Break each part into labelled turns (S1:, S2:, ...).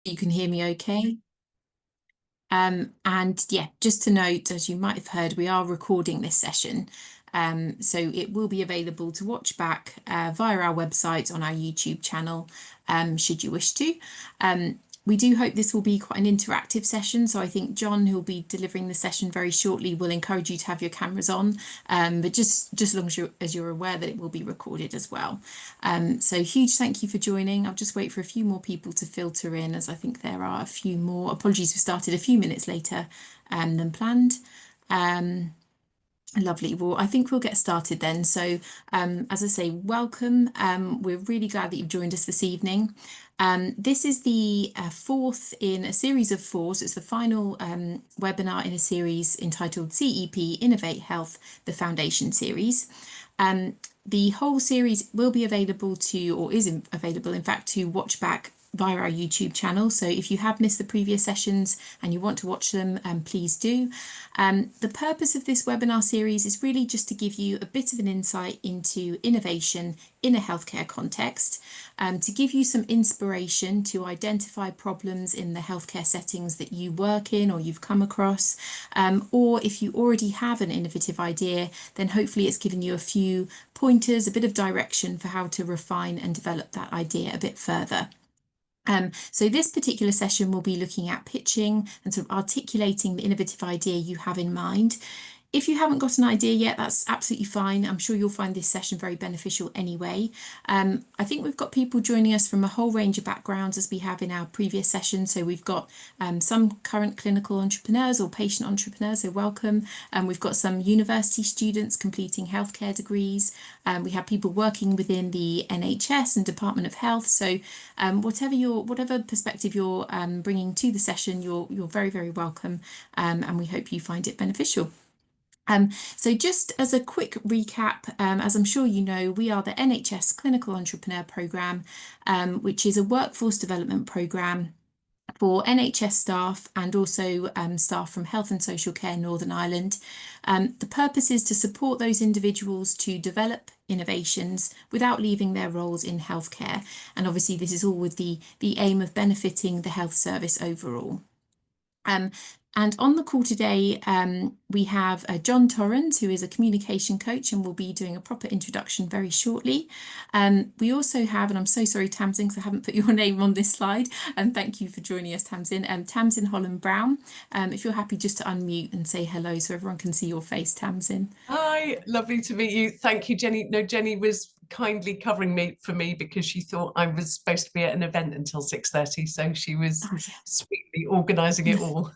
S1: You can hear me okay? And yeah, just to note, as you might have heard, we are recording this session. So it will be available to watch back via our website on our YouTube channel, should you wish to. We do hope this will be quite an interactive session. So I think John, who'll be delivering the session very shortly, will encourage you to have your cameras on. But just as long as you're aware that it will be recorded as well. So huge thank you for joining. I'll just wait for a few more people to filter in, as I think there are a few more. Apologies, we started a few minutes later than planned. Lovely. Well, I think we'll get started then. So, as I say, welcome. We're really glad that you've joined us this evening. This is the fourth in a series of four. So it's the final webinar in a series entitled CEP Innovate Health, the Foundation series. The whole series will be available to, or is available, in fact, to watch back via our YouTube channel. So if you have missed the previous sessions and you want to watch them, please do. The purpose of this webinar series is really just to give you a bit of an insight into innovation in a healthcare context, to give you some inspiration to identify problems in the healthcare settings that you work in or you've come across, or if you already have an innovative idea, then hopefully it's given you a few pointers, a bit of direction for how to refine and develop that idea a bit further. So this particular session will be looking at pitching and sort of articulating the innovative idea you have in mind. If you haven't got an idea yet, that's absolutely fine. I'm sure you'll find this session very beneficial anyway. I think we've got people joining us from a whole range of backgrounds, as we have in our previous session. So we've got some current clinical entrepreneurs or patient entrepreneurs, so welcome. We've got some university students completing healthcare degrees. We have people working within the NHS and Department of Health. So whatever perspective you're bringing to the session, you're very, very welcome, and we hope you find it beneficial. So just as a quick recap, as I'm sure you know, we are the NHS Clinical Entrepreneur Programme, which is a workforce development programme for NHS staff and also staff from Health and Social Care Northern Ireland. The purpose is to support those individuals to develop innovations without leaving their roles in healthcare. And obviously this is all with the aim of benefiting the health service overall. And on the call today, we have Jon Torrens, who is a communication coach and will be doing a proper introduction very shortly. We also have, and I'm so sorry, Tamsin, because I haven't put your name on this slide, and thank you for joining us, Tamsin. Tamsin Holland-Brown, if you're happy just to unmute and say hello so everyone can see your face, Tamsin.
S2: Hi, lovely to meet you. Thank you, Jenny. No, Jenny was kindly covering for me because she thought I was supposed to be at an event until 6:30, so she was sweetly organising it all.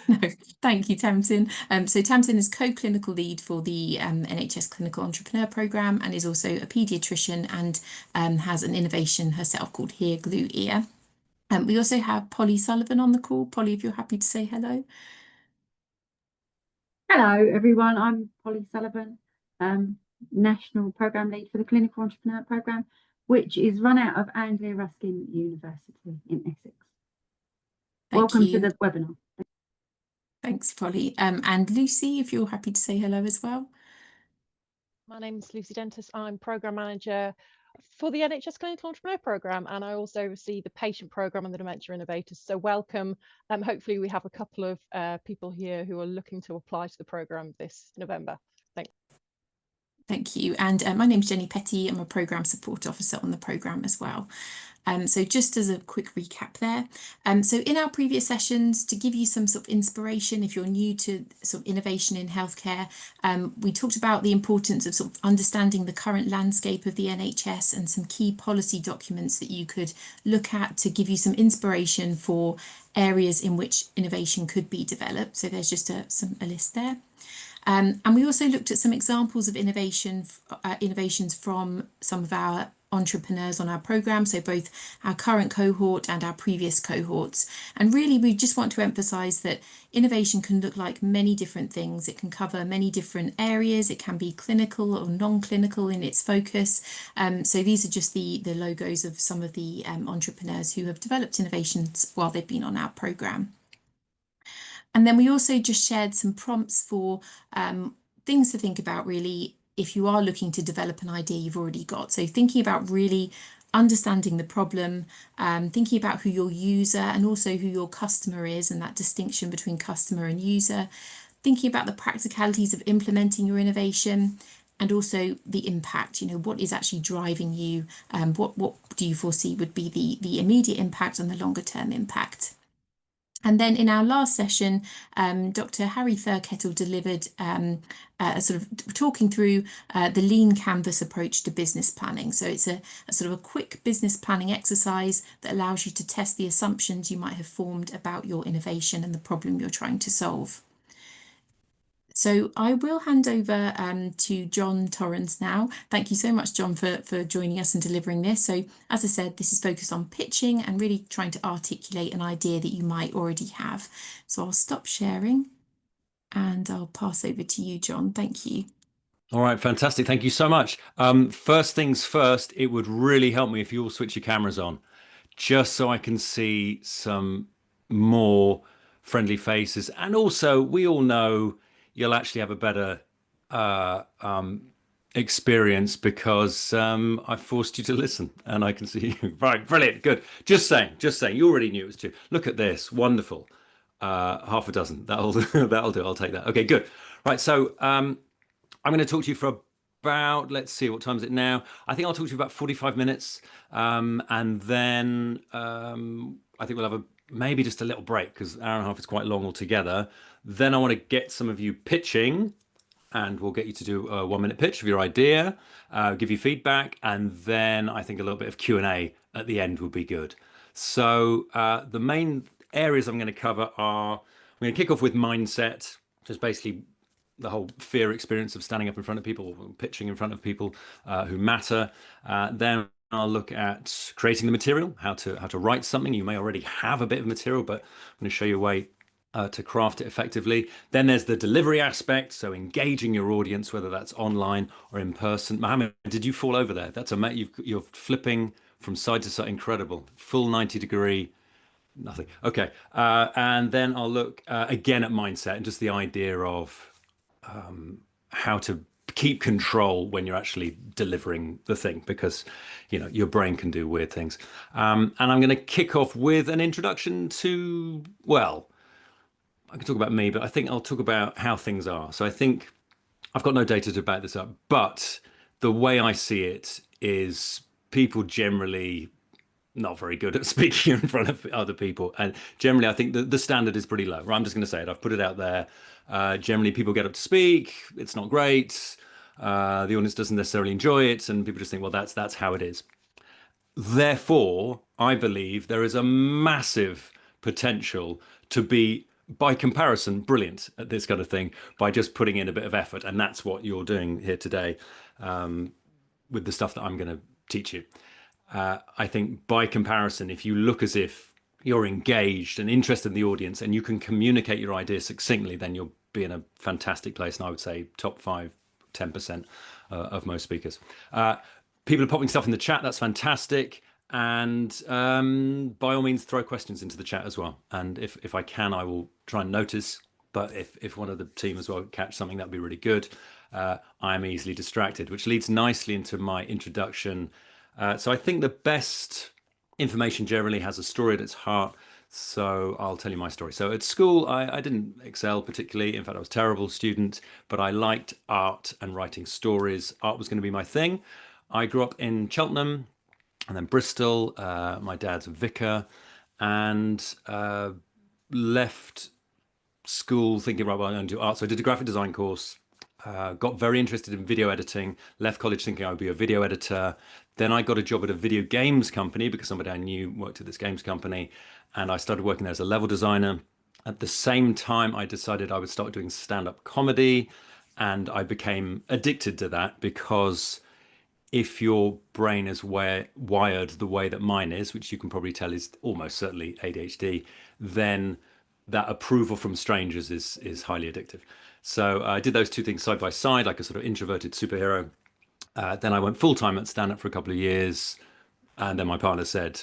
S1: No, thank you, Tamsin. So Tamsin is co-clinical lead for the NHS Clinical Entrepreneur Programme and is also a paediatrician and has an innovation herself called Hear Glue Ear. We also have Polly Sullivan on the call. Polly, if you're happy to say hello.
S3: Hello, everyone. I'm Polly Sullivan, National Programme Lead for the Clinical Entrepreneur Programme, which is run out of Anglia Ruskin University in Essex. Welcome to the webinar.
S1: Thanks, Polly. And Lucy, if you're happy to say hello as well.
S4: My name is Lucy Dentis. I'm Programme Manager for the NHS Clinical Entrepreneur Programme, and I also oversee the patient programme and the dementia innovators. So welcome. Hopefully we have a couple of people here who are looking to apply to the programme this November. Thanks.
S1: Thank you. And my name's Jenny Petty. I'm a Programme Support Officer on the programme as well. So just as a quick recap there. So in our previous sessions, to give you some sort of inspiration, if you're new to sort of innovation in healthcare, we talked about the importance of sort of understanding the current landscape of the NHS and some key policy documents that you could look at to give you some inspiration for areas in which innovation could be developed. So there's just a list there. And we also looked at some examples of innovations from some of our entrepreneurs on our programme, so both our current cohort and our previous cohorts. And really, we just want to emphasise that innovation can look like many different things. It can cover many different areas. It can be clinical or non-clinical in its focus. So these are just the logos of some of the entrepreneurs who have developed innovations while they've been on our programme. And then we also just shared some prompts for things to think about really if you are looking to develop an idea you've already got. So thinking about really understanding the problem, thinking about who your user and also who your customer is, and that distinction between customer and user, thinking about the practicalities of implementing your innovation, and also the impact, what is actually driving you, what do you foresee would be the immediate impact and the longer term impact. And then in our last session, Dr. Harry Thurkettle delivered sort of talking through the lean canvas approach to business planning. So it's a sort of a quick business planning exercise that allows you to test the assumptions you might have formed about your innovation and the problem you're trying to solve. So I will hand over to Jon Torrens now. Thank you so much, Jon, for joining us and delivering this. So as I said, this is focused on pitching and really trying to articulate an idea that you might already have. So I'll stop sharing and I'll pass over to you, Jon. Thank you.
S5: All right, fantastic. Thank you so much. First things first, it would really help me if you all switch your cameras on, just so I can see some more friendly faces. And also, we all know you'll actually have a better experience because I forced you to listen and I can see you. Right, brilliant, good. Just saying, you already knew it was two. Look at this, wonderful. Half a dozen, that'll do, I'll take that. Okay, good. Right, so I'm going to talk to you for about, let's see, what time is it now? I think I'll talk to you about 45 minutes. And then I think we'll have maybe just a little break because an hour and a half is quite long altogether. Then I want to get some of you pitching and we'll get you to do a 1-minute pitch of your idea, give you feedback. And then I think a little bit of Q&A at the end would be good. So the main areas I'm going to cover are, I'm going to kick off with mindset, just basically the whole fear experience of standing up in front of people, pitching in front of people who matter. Then I'll look at creating the material, how to write something. You may already have a bit of material, but I'm going to show you a way to craft it effectively. Then there's the delivery aspect, so engaging your audience, whether that's online or in person. Mohammed, did you fall over there? That's you're flipping from side to side, incredible. Full 90-degree. Nothing. Okay. And then I'll look again at mindset and just the idea of how to keep control when you're actually delivering the thing, because your brain can do weird things. And I'm going to kick off with an introduction to, well, I can talk about me, but I think I'll talk about how things are. So I think I've got no data to back this up, but the way I see it is people generally not very good at speaking in front of other people. And generally, I think the standard is pretty low. I'm just going to say it. I've put it out there. Generally, people get up to speak. It's not great. The audience doesn't necessarily enjoy it. And people just think, well, that's how it is. Therefore, I believe there is a massive potential to be, by comparison, brilliant at this kind of thing by just putting in a bit of effort. And that's what you're doing here today with the stuff that I'm going to teach you. I think by comparison, if you look as if you're engaged and interested in the audience and you can communicate your ideas succinctly, then you'll be in a fantastic place. And I would say top 5-10% of most speakers. People are popping stuff in the chat. That's fantastic. And by all means, throw questions into the chat as well. And if I can, I will try and notice. But if one of the team as well catch something, that'd be really good. I'm easily distracted, which leads nicely into my introduction. So I think the best information generally has a story at its heart. So I'll tell you my story. So at school, I didn't excel particularly. In fact, I was a terrible student, but I liked art and writing stories. Art was going to be my thing. I grew up in Cheltenham and then Bristol. My dad's a vicar, and left school thinking, right, well, I'm going to do art. So I did a graphic design course. Got very interested in video editing, left college thinking I would be a video editor. Then I got a job at a video games company because somebody I knew worked at this games company, and I started working there as a level designer. At the same time, I decided I would start doing stand-up comedy, and I became addicted to that because if your brain is wired the way that mine is, which you can probably tell is almost certainly ADHD, then that approval from strangers is highly addictive. So I did those two things side by side, like a sort of introverted superhero. Then I went full-time at stand-up for a couple of years. And then my partner said,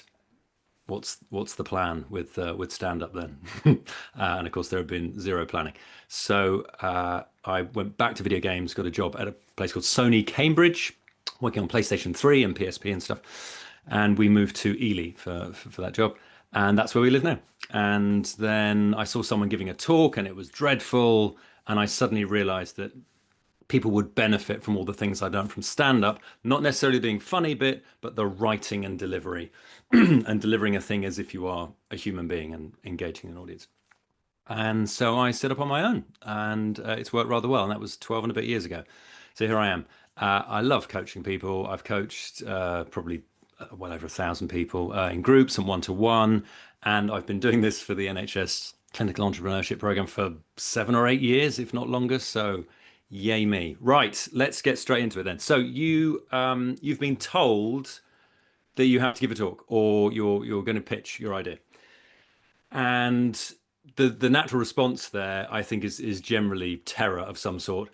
S5: what's the plan with stand-up then? And of course, there had been zero planning. So I went back to video games, got a job at a place called Sony Cambridge, working on PlayStation 3 and PSP and stuff. and we moved to Ely for that job, and that's where we live now. And then I saw someone giving a talk, and it was dreadful, and I suddenly realized that people would benefit from all the things I learned from stand-up, not necessarily being funny bit, but the writing and delivery, and delivering a thing as if you are a human being and engaging an audience. And so I set up on my own, and it's worked rather well. And that was 12 and a bit years ago. So here I am. I love coaching people. I've coached probably well over 1,000 people in groups and one-to-one. And I've been doing this for the NHS Clinical Entrepreneurship Program for 7 or 8 years, if not longer. So yay me. Right, let's get straight into it then. So you've been told that you have to give a talk, or you're going to pitch your idea. And the natural response there, I think, is generally terror of some sort,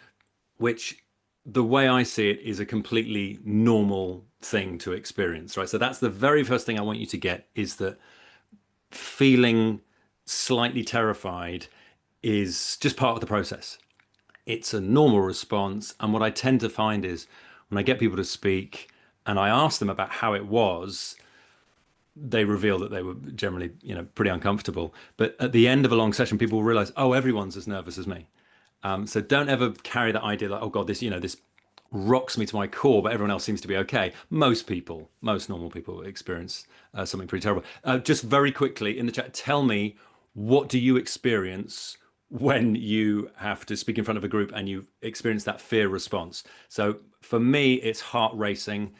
S5: which the way I see it is a completely normal thing to experience, right? So that's the very first thing I want you to get, is that feeling slightly terrified is just part of the process. It's a normal response. And what I tend to find is when I get people to speak and I ask them about how it was, they reveal that they were generally, pretty uncomfortable. But at the end of a long session, people will realize, oh, everyone's as nervous as me. So don't ever carry that idea like, oh God, this rocks me to my core, but everyone else seems to be okay. Most normal people experience something pretty terrible. Just very quickly in the chat, tell me, what do you experience when you have to speak in front of a group and you experience that fear response? So for me, it's heart racing.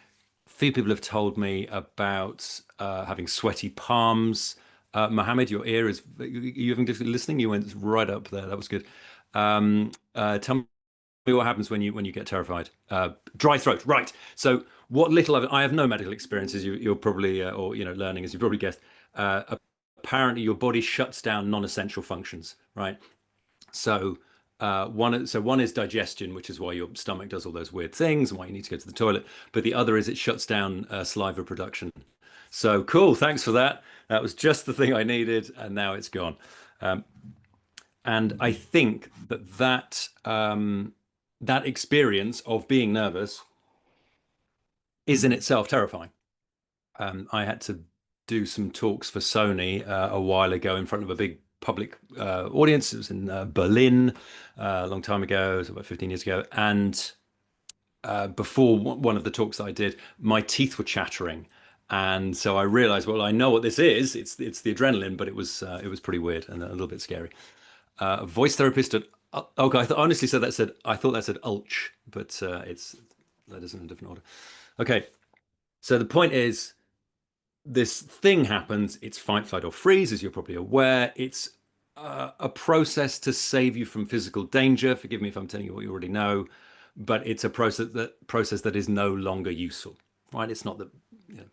S5: Few people have told me about having sweaty palms. Mohammed, your ear is, you having difficulty listening? You went right up there. That was good. Tell me what happens when you get terrified. Dry throat, right? So what little I have no medical experience, as you're probably or learning, as you probably guessed. Apparently, your body shuts down non-essential functions, right? So one is digestion, which is why your stomach does all those weird things and why you need to go to the toilet. But the other is it shuts down saliva production. So cool, thanks for that. That was just the thing I needed, and now it's gone. And I think that experience of being nervous is in itself terrifying. I had to do some talks for Sony a while ago in front of a big public audience. It was in Berlin a long time ago, it was about 15 years ago. And before one of the talks that I did, my teeth were chattering. And so I realized, well, I know what this is. It's the adrenaline, but it was pretty weird and a little bit scary. A voice therapist at, okay, I honestly thought that said ulch, but that is in a different order. Okay, so the point is, this thing happens. It's fight, flight, or freeze, as you're probably aware. It's a process to save you from physical danger. Forgive me if I'm telling you what you already know, but it's a process that is no longer useful, right? It's not that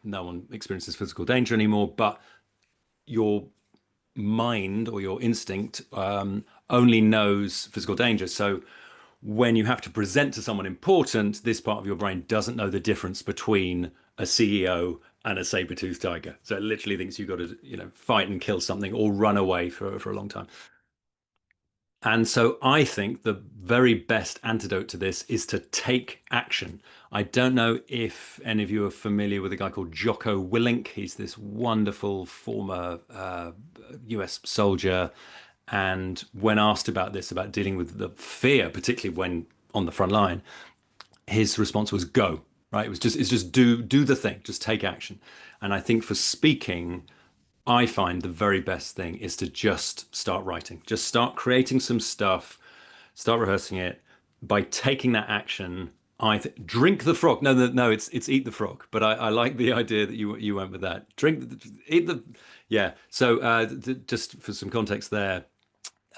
S5: no one experiences physical danger anymore, but your mind or your instinct only knows physical danger. So when you have to present to someone important, this part of your brain doesn't know the difference between a CEO and a saber-toothed tiger. So it literally thinks you've got to, fight and kill something or run away for a long time. And so I think the very best antidote to this is to take action. I don't know if any of you are familiar with a guy called Jocko Willink. He's this wonderful former US soldier. And when asked about this, about dealing with the fear, particularly when on the front line, his response was go, right? It's just do the thing, just take action. And I think for speaking, I find the very best thing is to just start writing, just start creating some stuff, start rehearsing it. By taking that action, drink the frog. No, it's eat the frog. But I like the idea that you went with that. Yeah. So just for some context there,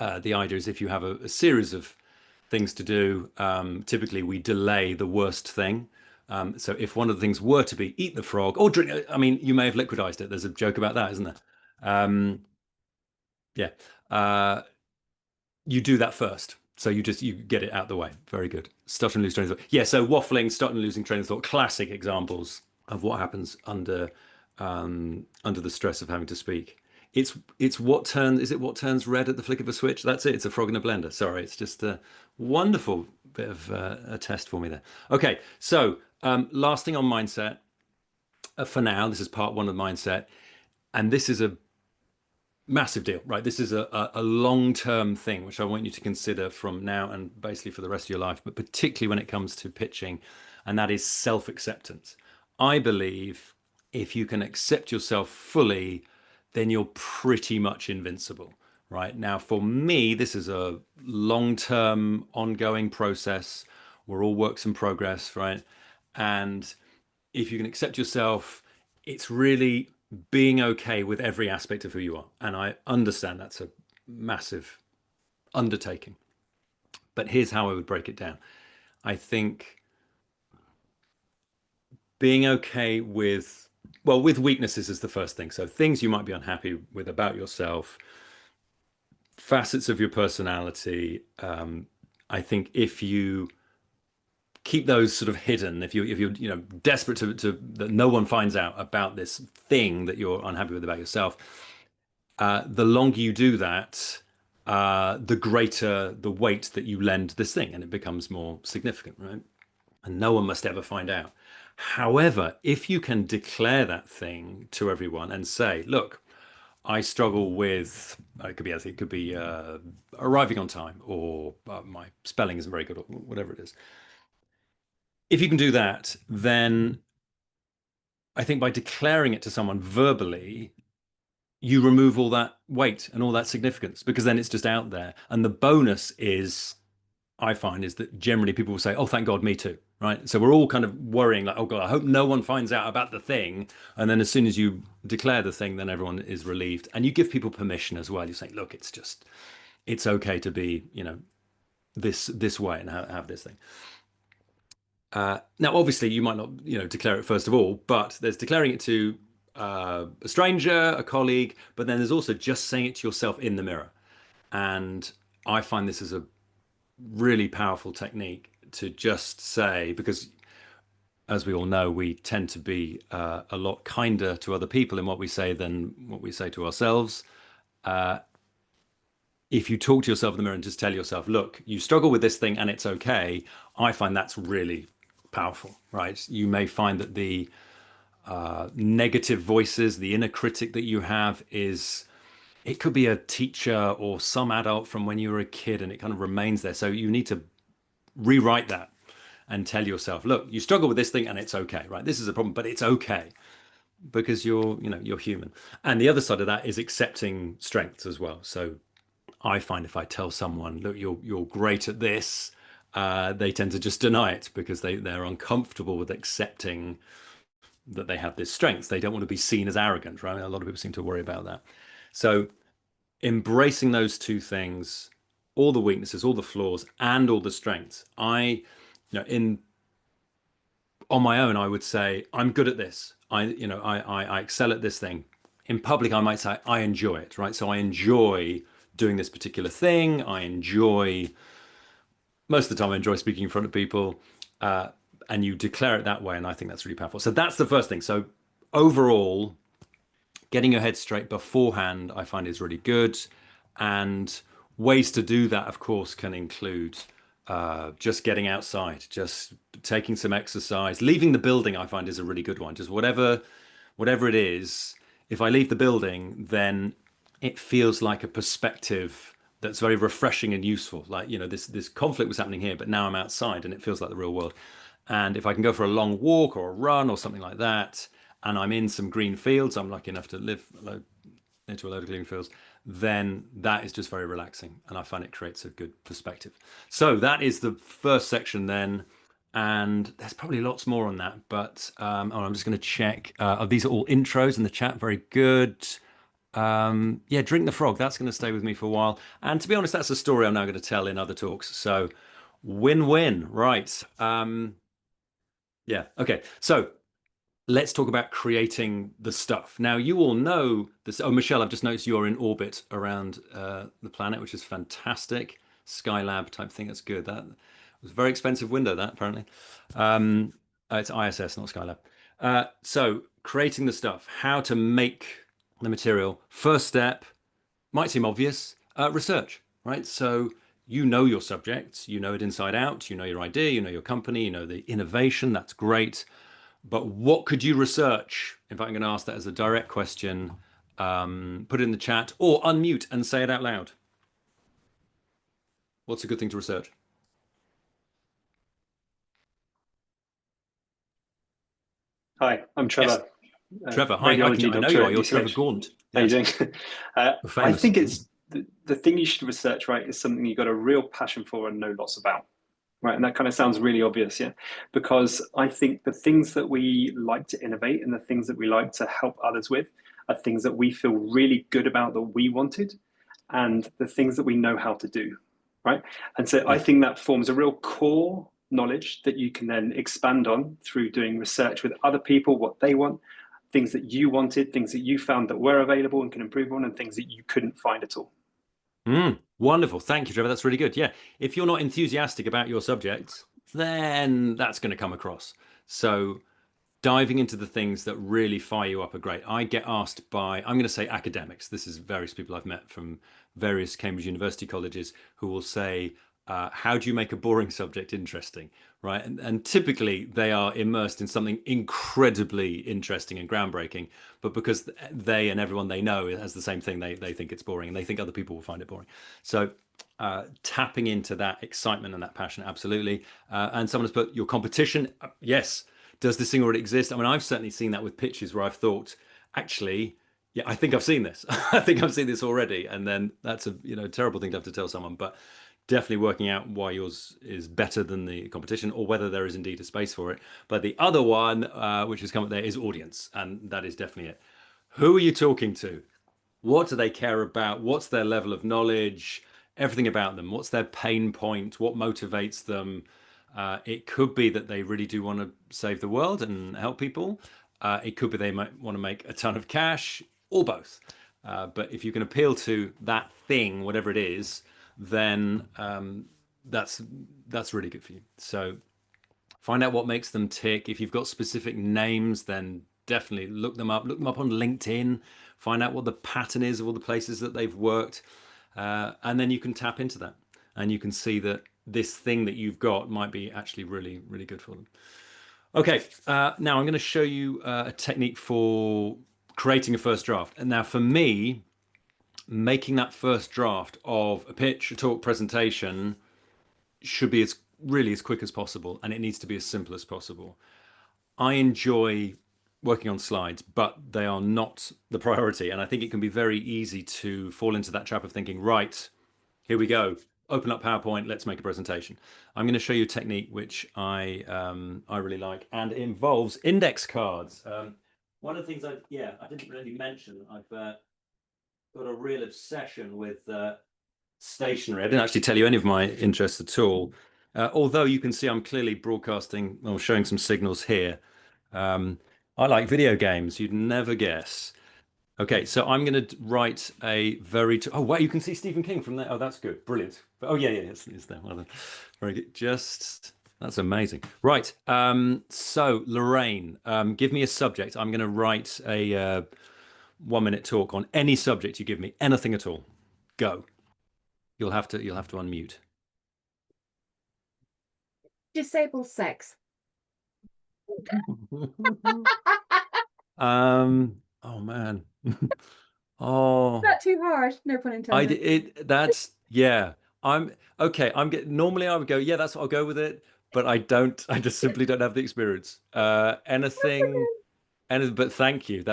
S5: the idea is if you have a series of things to do, typically we delay the worst thing. So if one of the things were to be eat the frog or drink, I mean, you may have liquidized it. There's a joke about that, isn't there? Yeah. You do that first. So you get it out the way. Very good. Stutter and lose train of thought. Yeah. So waffling, stutter and losing train of thought, classic examples of what happens under the stress of having to speak. It's what turns red at the flick of a switch? That's it. It's a frog in a blender. Sorry. It's just a wonderful bit of a test for me there. Okay. So last thing on mindset. for now, this is part one of the mindset. And this is a massive deal, right? This is a long-term thing, which I want you to consider from now and basically for the rest of your life, but particularly when it comes to pitching, and that is self-acceptance. I believe if you can accept yourself fully, then you're pretty much invincible, right? Now, for me, this is a long-term, ongoing process. We're all works in progress, right? And if you can accept yourself, it's really being okay with every aspect of who you are. And I understand that's a massive undertaking. But here's how I would break it down. I think being okay with, well, with weaknesses is the first thing. So things you might be unhappy with about yourself, facets of your personality. I think if you keep those sort of hidden, if you're desperate to that no one finds out about this thing that you're unhappy with about yourself, the longer you do that, the greater the weight that you lend this thing, and it becomes more significant, right? And no one must ever find out. However, if you can declare that thing to everyone and say, look, I struggle with, it could be anything, it could be arriving on time, or my spelling isn't very good, or whatever it is. If you can do that, then I think by declaring it to someone verbally, you remove all that weight and all that significance, because then it's just out there. And the bonus is, I find, is that generally people will say, oh, thank God, me too, right? So we're all kind of worrying like, oh God, I hope no one finds out about the thing. And then as soon as you declare the thing, then everyone is relieved. And you give people permission as well. You say, look, it's okay to be, this way and have this thing. Now, obviously, you might not, declare it first of all, but there's declaring it to a stranger, a colleague, but then there's also just saying it to yourself in the mirror. And I find this is a really powerful technique to just say, because as we all know, we tend to be a lot kinder to other people in what we say than what we say to ourselves. If you talk to yourself in the mirror and just tell yourself, look, you struggle with this thing and it's okay, I find that's really powerful, right? You may find that the negative voices, the inner critic that you have it could be a teacher or some adult from when you were a kid, and it kind of remains there. So you need to rewrite that and tell yourself, look, you struggle with this thing and it's okay, right? This is a problem, but it's okay, because you're human. And the other side of that is accepting strengths as well. So I find if I tell someone, look, you're great at this, they tend to just deny it, because they're uncomfortable with accepting that they have this strength. They don't want to be seen as arrogant, right? A lot of people seem to worry about that. So embracing those two things, all the weaknesses, all the flaws, and all the strengths. On my own, I would say I'm good at this. I excel at this thing. In public, I might say I enjoy it, right? So I enjoy doing this particular thing. Most of the time I enjoy speaking in front of people, and you declare it that way. And I think that's really powerful. So that's the first thing. So overall, getting your head straight beforehand, I find, is really good. And ways to do that, of course, can include just getting outside, just taking some exercise. Leaving the building, I find, is a really good one. Just whatever it is, if I leave the building, then it feels like a perspective that's very refreshing and useful. Like, this conflict was happening here, but now I'm outside and it feels like the real world. And if I can go for a long walk or a run or something like that, and I'm in some green fields, I'm lucky enough to live into a load of green fields, then that is just very relaxing. And I find it creates a good perspective. So that is the first section then. And there's probably lots more on that, but I'm just going to check. These are all intros in the chat. Very good. Yeah, Drink the Frog. That's going to stay with me for a while. And to be honest, that's a story I'm now going to tell in other talks. So win-win, right? Yeah, okay. So let's talk about creating the stuff. Now, you all know this. Oh, Michelle, I've just noticed you're in orbit around the planet, which is fantastic. Skylab type thing. That's good. That was a very expensive window, that, apparently. It's ISS, not Skylab. So creating the stuff, how to make the material. First step, might seem obvious, research, right? So you know your subject, you know it inside out, you know your idea, you know your company, you know the innovation. That's great. but what could you research? In fact, I'm going to ask that as a direct question. Put it in the chat or unmute and say it out loud. What's a good thing to research?
S6: Hi, I'm Trevor.
S5: Yes. Trevor, hi, I know you are. You're Trevor Gaunt.
S6: How you doing? I think it's the thing you should research, right, is something you've got a real passion for and know lots about, right? And that kind of sounds really obvious, yeah? Because I think the things that we like to innovate and the things that we like to help others with are things that we feel really good about that we wanted and the things that we know how to do, right? And so I think that forms a real core knowledge that you can then expand on through doing research with other people, what they want, things that you wanted, things that you found that were available and can improve on, and things that you couldn't find at all.
S5: Wonderful. Thank you, Trevor. That's really good. Yeah. If you're not enthusiastic about your subjects, then that's going to come across. So diving into the things that really fire you up are great. I get asked by, I'm going to say academics. This is various people I've met from various Cambridge University colleges who will say, how do you make a boring subject interesting, right? And typically they are immersed in something incredibly interesting and groundbreaking, but because they and everyone they know has the same thing, they think it's boring and they think other people will find it boring. So tapping into that excitement and that passion, absolutely. And someone has put your competition, yes. Does this thing already exist? I mean, I've certainly seen that with pitches where I've thought, actually, yeah, I think I've seen this. I think I've seen this already. And then that's a terrible thing to have to tell someone, but definitely working out why yours is better than the competition or whether there is indeed a space for it. But the other one, which has come up there, is audience. And that is definitely it. Who are you talking to? What do they care about? What's their level of knowledge? Everything about them. What's their pain point? What motivates them? It could be that they really do want to save the world and help people. It could be they might want to make a ton of cash, or both. But if you can appeal to that thing, whatever it is, then that's really good for you. So find out what makes them tick. If you've got specific names, then definitely look them up. Look them up on LinkedIn. Find out what the pattern is of all the places that they've worked. And then you can tap into that. And you can see that this thing that you've got might be actually really, really good for them. Okay, now I'm going to show you a technique for creating a first draft. And now for me, making that first draft of a pitch, a talk, presentation should be as quick as possible. And it needs to be as simple as possible. I enjoy working on slides, but they are not the priority. And I think it can be very easy to fall into that trap of thinking, right, here we go. Open up PowerPoint, let's make a presentation. I'm going to show you a technique which I really like, and it involves index cards. One of the things I didn't really mention, I've got a real obsession with stationery. I didn't actually tell you any of my interests at all, although you can see I'm clearly broadcasting or showing some signals here. I like video games, you'd never guess. Okay, so I'm going to write a very... oh, wow, you can see Stephen King from there. Oh, that's good. Brilliant. Oh, yeah, it's there. Well, very good. That's amazing. Right. So, Lorraine, give me a subject. I'm going to write a 1-minute talk on any subject you give me. Anything at all. Go. You'll have to unmute.
S7: Disabled sex.
S5: Oh man. Oh,
S7: Not too hard, no pun intended.
S5: I'm okay. Normally I would go, yeah, that's what I'll go with it, but I just simply don't have the experience. Anything, but thank you.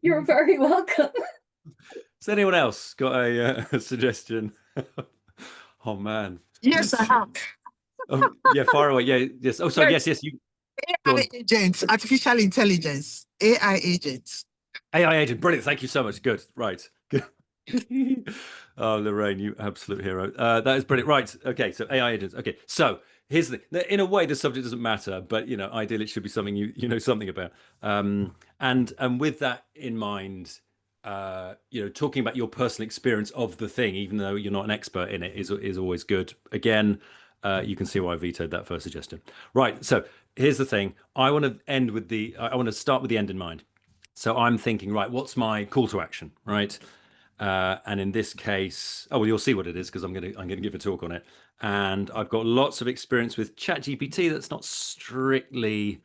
S7: You're very welcome.
S5: Has anyone else got a suggestion? Oh man.
S8: Yes, I have.
S5: Oh, yeah, far away. Yeah, yes. Oh, sorry. Yes, you.
S8: AI agents, artificial intelligence, AI agents.
S5: AI agent, brilliant. Thank you so much. Good. Right. Good. Oh, Lorraine, you absolute hero. That is brilliant. Right. Okay. So AI agents. Okay. So here's the thing. In a way, the subject doesn't matter, but ideally it should be something you know something about. And with that in mind, talking about your personal experience of the thing, even though you're not an expert in it, is always good. Again, you can see why I vetoed that first suggestion. Right. So here's the thing. I want to start with the end in mind. So I'm thinking, right, what's my call to action, right? And in this case, well, you'll see what it is because I'm going to give a talk on it. And I've got lots of experience with ChatGPT that's not strictly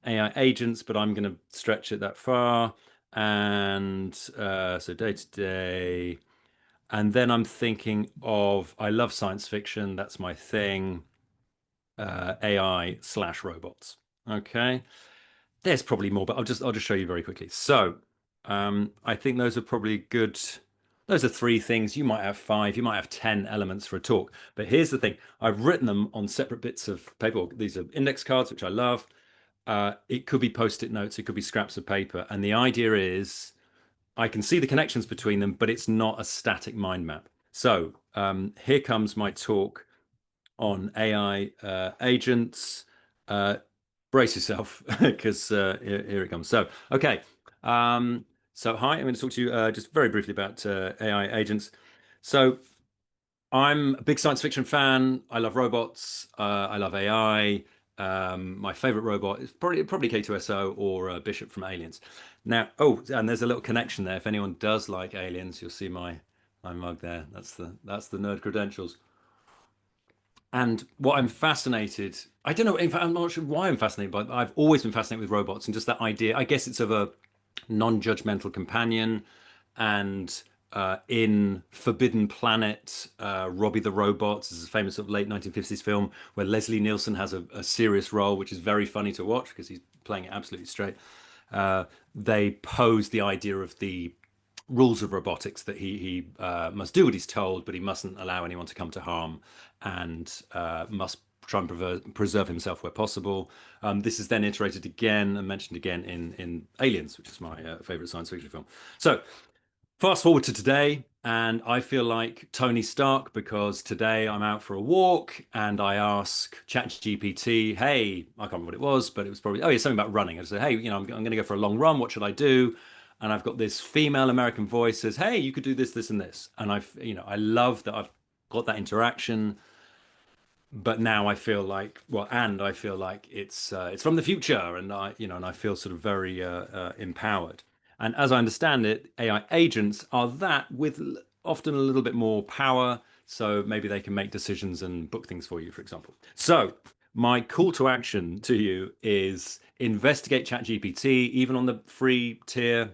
S5: AI agents, but I'm going to stretch it that far. And so day to day. And then I'm thinking of, I love science fiction. That's my thing. AI/robots. Okay. There's probably more, but I'll just show you very quickly. So I think those are probably good. Those are 3 things. You might have 5, you might have 10 elements for a talk. But here's the thing. I've written them on separate bits of paper. These are index cards, which I love. It could be Post-it notes. It could be scraps of paper. And the idea is I can see the connections between them, but it's not a static mind map. So here comes my talk on AI agents. Brace yourself, because here it comes. So, okay. So hi, I'm going to talk to you just very briefly about AI agents. So I'm a big science fiction fan. I love robots. I love AI. My favorite robot is probably K2SO or Bishop from Aliens. Now, oh, and there's a little connection there. If anyone does like Aliens, you'll see my mug there. That's the nerd credentials. And what I'm fascinated, I don't know, in fact, I'm not sure why I'm fascinated, but I've always been fascinated with robots and just that idea. I guess it's of a non-judgmental companion. And in Forbidden Planet, Robbie the Robot is a famous sort of late 1950s film where Leslie Nielsen has a serious role, which is very funny to watch because he's playing it absolutely straight. They pose the idea of the rules of robotics, that he must do what he's told, but he mustn't allow anyone to come to harm, and must try and preserve himself where possible. This is then iterated again and mentioned again in Aliens, which is my favorite science fiction film. So fast forward to today, and I feel like Tony Stark, because today I'm out for a walk and I ask ChatGPT, hey, I can't remember what it was, but it was probably, oh yeah, something about running. I said, hey, I'm going to go for a long run. What should I do? And I've got this female American voice says, hey, you could do this, this, and this. And I love that I've got that interaction. But now I feel like, I feel like it's from the future, and I feel sort of very empowered. And as I understand it, AI agents are that with often a little bit more power. So maybe they can make decisions and book things for you, for example. So my call to action to you is investigate ChatGPT, even on the free tier.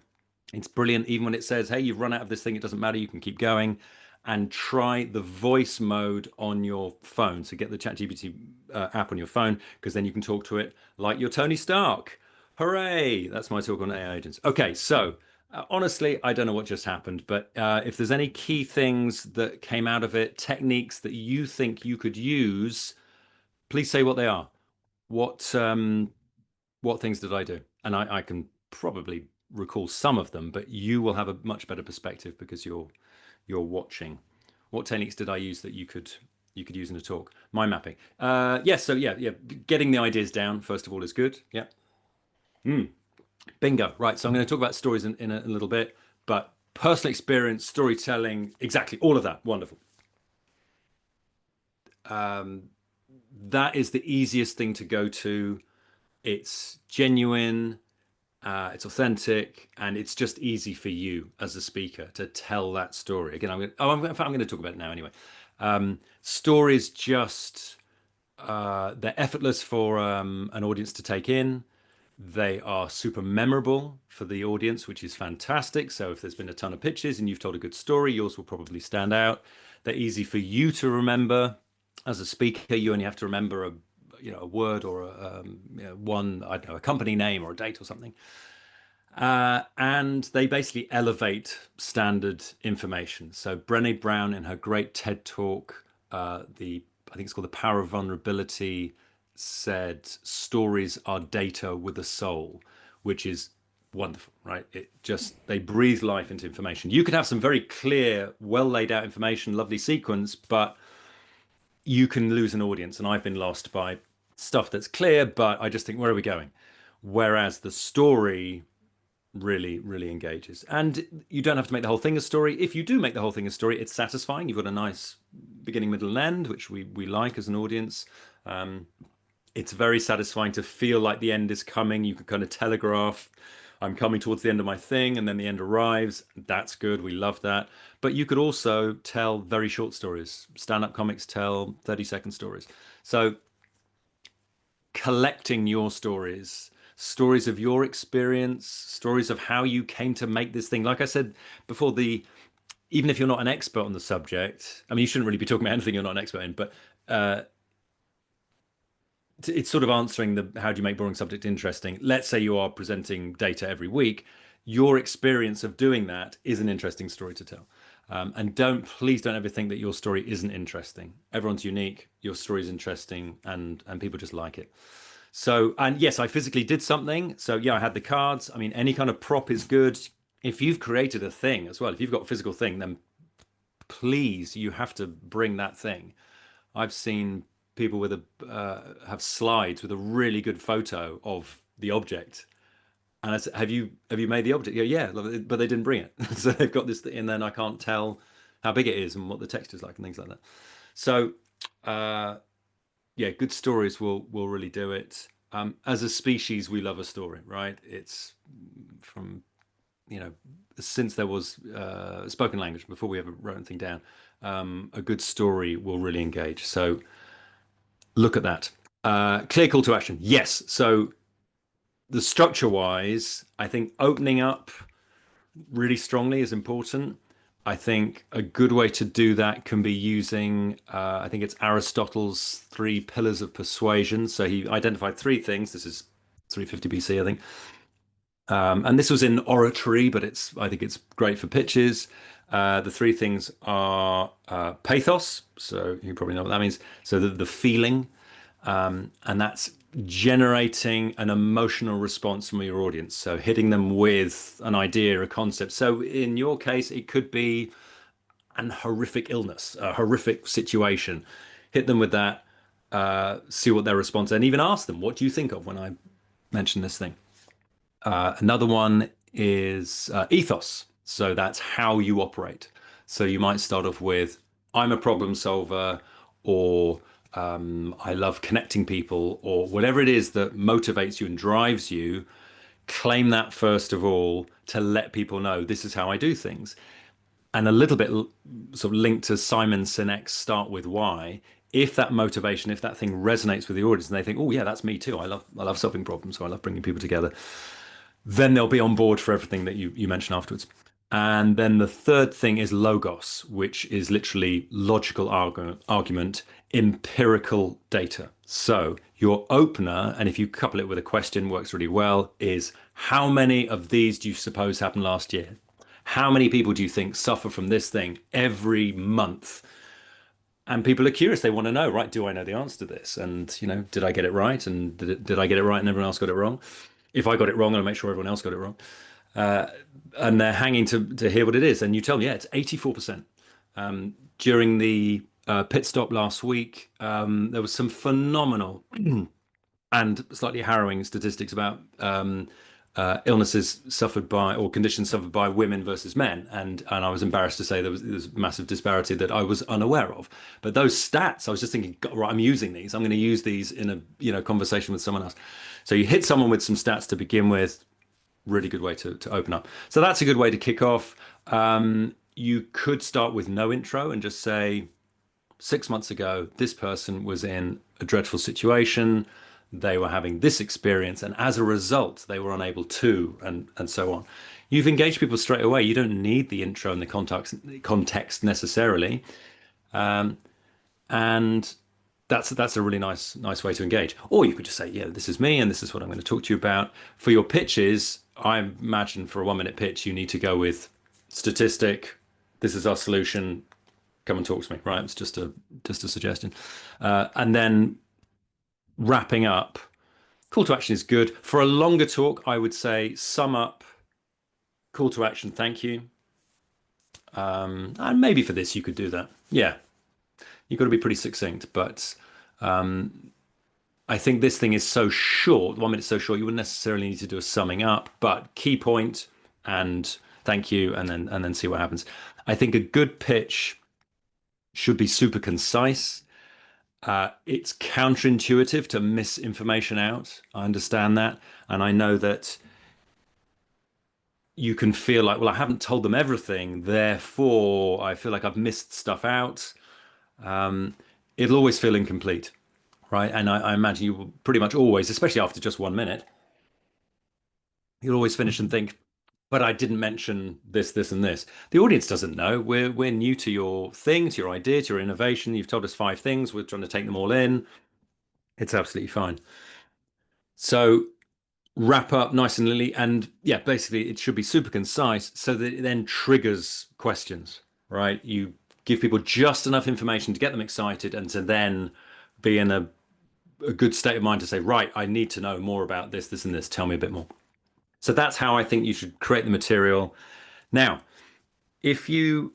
S5: It's brilliant. Even when it says, hey, you've run out of this thing, it doesn't matter, you can keep going. And try the voice mode on your phone. So get the ChatGPT app on your phone, because then you can talk to it like you're Tony Stark. Hooray! That's my talk on AI agents. Okay, so honestly, I don't know what just happened, but if there's any key things that came out of it, techniques that you think you could use, please say what they are. What things did I do? And I can probably recall some of them, but you will have a much better perspective because you're watching. What techniques did I use that you could use in a talk? Mind mapping. Yes. So yeah. Getting the ideas down first of all is good. Yeah. Bingo. Right. So I'm going to talk about stories in a little bit, but personal experience, storytelling, exactly all of that. Wonderful. That is the easiest thing to go to. It's genuine. It's authentic, and it's just easy for you as a speaker to tell that story. Again, I'm going to talk about it now anyway. Stories just, they're effortless for an audience to take in. They are super memorable for the audience, which is fantastic. So if there's been a ton of pitches and you've told a good story, yours will probably stand out. They're easy for you to remember. As a speaker, you only have to remember a word or a company name or a date or something. And they basically elevate standard information. So Brené Brown, in her great TED talk, I think it's called The Power of Vulnerability, said stories are data with a soul, which is wonderful, right? They breathe life into information. You could have some very clear, well laid out information, lovely sequence, but you can lose an audience. And I've been lost by stuff that's clear, but I just think, where are we going? Whereas the story really, really engages. And you don't have to make the whole thing a story. If you do make the whole thing a story, it's satisfying. You've got a nice beginning, middle, and end, which we like as an audience. It's very satisfying to feel like the end is coming. You can kind of telegraph, I'm coming towards the end of my thing, and then the end arrives. That's good. We love that. But you could also tell very short stories. Stand-up comics tell 30-second stories. So collecting your stories stories of your experience, stories of how you came to make this thing. Like I said before, even if you're not an expert on the subject, I mean, you shouldn't really be talking about anything you're not an expert in, but it's sort of answering the how do you make boring subject interesting. Let's say you are presenting data every week. Your experience of doing that is an interesting story to tell. And please don't ever think that your story isn't interesting. Everyone's unique. Your story is interesting, and people just like it. So, and yes, I physically did something. So yeah, I had the cards. I mean, any kind of prop is good. If you've created a thing as well, if you've got a physical thing, then please, you have to bring that thing. I've seen people with have slides with a really good photo of the object. And I said, have you made the object? Yeah, but they didn't bring it. So they've got this thing, and then I can't tell how big it is and what the texture is like and things like that. So yeah, good stories will really do it. As a species, we love a story, right? It's from, since there was spoken language, before we ever wrote anything down, a good story will really engage. So look at that. Clear call to action. Yes. So the structure wise, I think opening up really strongly is important. I think a good way to do that can be using, I think it's Aristotle's 3 pillars of persuasion. So he identified 3 things. This is 350 BC, I think. And this was in oratory, but I think it's great for pitches. The 3 things are pathos. So you probably know what that means. So the feeling, and that's generating an emotional response from your audience. So hitting them with an idea, a concept. So in your case, it could be an horrific illness, a horrific situation. Hit them with that, see what their response, and even ask them, what do you think of when I mention this thing? Another one is ethos. So that's how you operate. So you might start off with, I'm a problem solver, or I love connecting people, or whatever it is that motivates you and drives you. Claim that first of all to let people know this is how I do things. And a little bit sort of linked to Simon Sinek's Start With Why. If that motivation, if that thing resonates with the audience and they think, oh yeah, that's me too. I love solving problems, so I love bringing people together. Then they'll be on board for everything that you mention afterwards. And then the third thing is logos, which is literally logical argument, empirical data. So your opener, and if you couple it with a question, works really well, is how many of these do you suppose happened last year? How many people do you think suffer from this thing every month? And people are curious. They want to know, right? Do I know the answer to this? And, did I get it right? And did I get it right and everyone else got it wrong? If I got it wrong, I'll make sure everyone else got it wrong. And they're hanging to hear what it is. And you tell them, yeah, it's 84%. During the pit stop last week, there was some phenomenal and slightly harrowing statistics about illnesses suffered by, or conditions suffered by, women versus men. And I was embarrassed to say there was massive disparity that I was unaware of. But those stats, I was just thinking, right, I'm using these. I'm going to use these in a conversation with someone else. So you hit someone with some stats to begin with. Really good way to open up. So that's a good way to kick off. You could start with no intro and just say, 6 months ago, this person was in a dreadful situation. They were having this experience, and as a result, they were unable to, and so on. You've engaged people straight away. You don't need the intro and the context necessarily. And that's a really nice way to engage. Or you could just say, yeah, this is me, and this is what I'm going to talk to you about. For your pitches, I imagine for a 1-minute pitch, you need to go with statistic. This is our solution. Come and talk to me, right? It's just a suggestion. And then wrapping up, call to action is good. For a longer talk, I would say sum up, call to action, thank you. And maybe for this, you could do that. Yeah. You've got to be pretty succinct, but I think this thing is so short, 1 minute's so short, you wouldn't necessarily need to do a summing up, but key point and thank you, and then see what happens. I think a good pitch should be super concise. It's counterintuitive to miss information out. I understand that. And I know that you can feel like, well, I haven't told them everything, therefore I feel like I've missed stuff out. It'll always feel incomplete, right? And I imagine you will pretty much always, especially after just 1 minute, You'll always finish and think, but I didn't mention this, this, and this. The audience doesn't know. We're new to your thing, to your idea, to your innovation. You've told us 5 things. We're trying to take them all in. It's absolutely fine. So wrap up nice and neatly, and yeah, basically it should be super concise so that it then triggers questions, right? You give people just enough information to get them excited and to then be in a good state of mind to say, right, I need to know more about this, this, and this. Tell me a bit more. So that's how I think you should create the material. Now, if you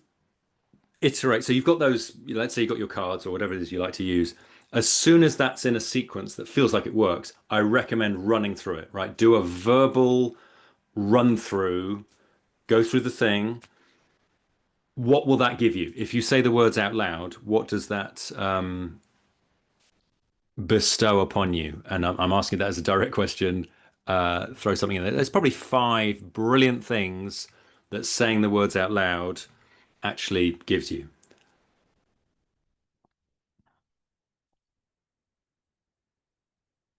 S5: iterate, so you've got those, let's say you've got your cards or whatever it is you like to use. As soon as that's in a sequence that feels like it works, I recommend running through it, right? Do a verbal run through, go through the thing. What will that give you? If you say the words out loud, what does that bestow upon you? And I'm asking that as a direct question. Throw something in there. There's probably 5 brilliant things that saying the words out loud actually gives you.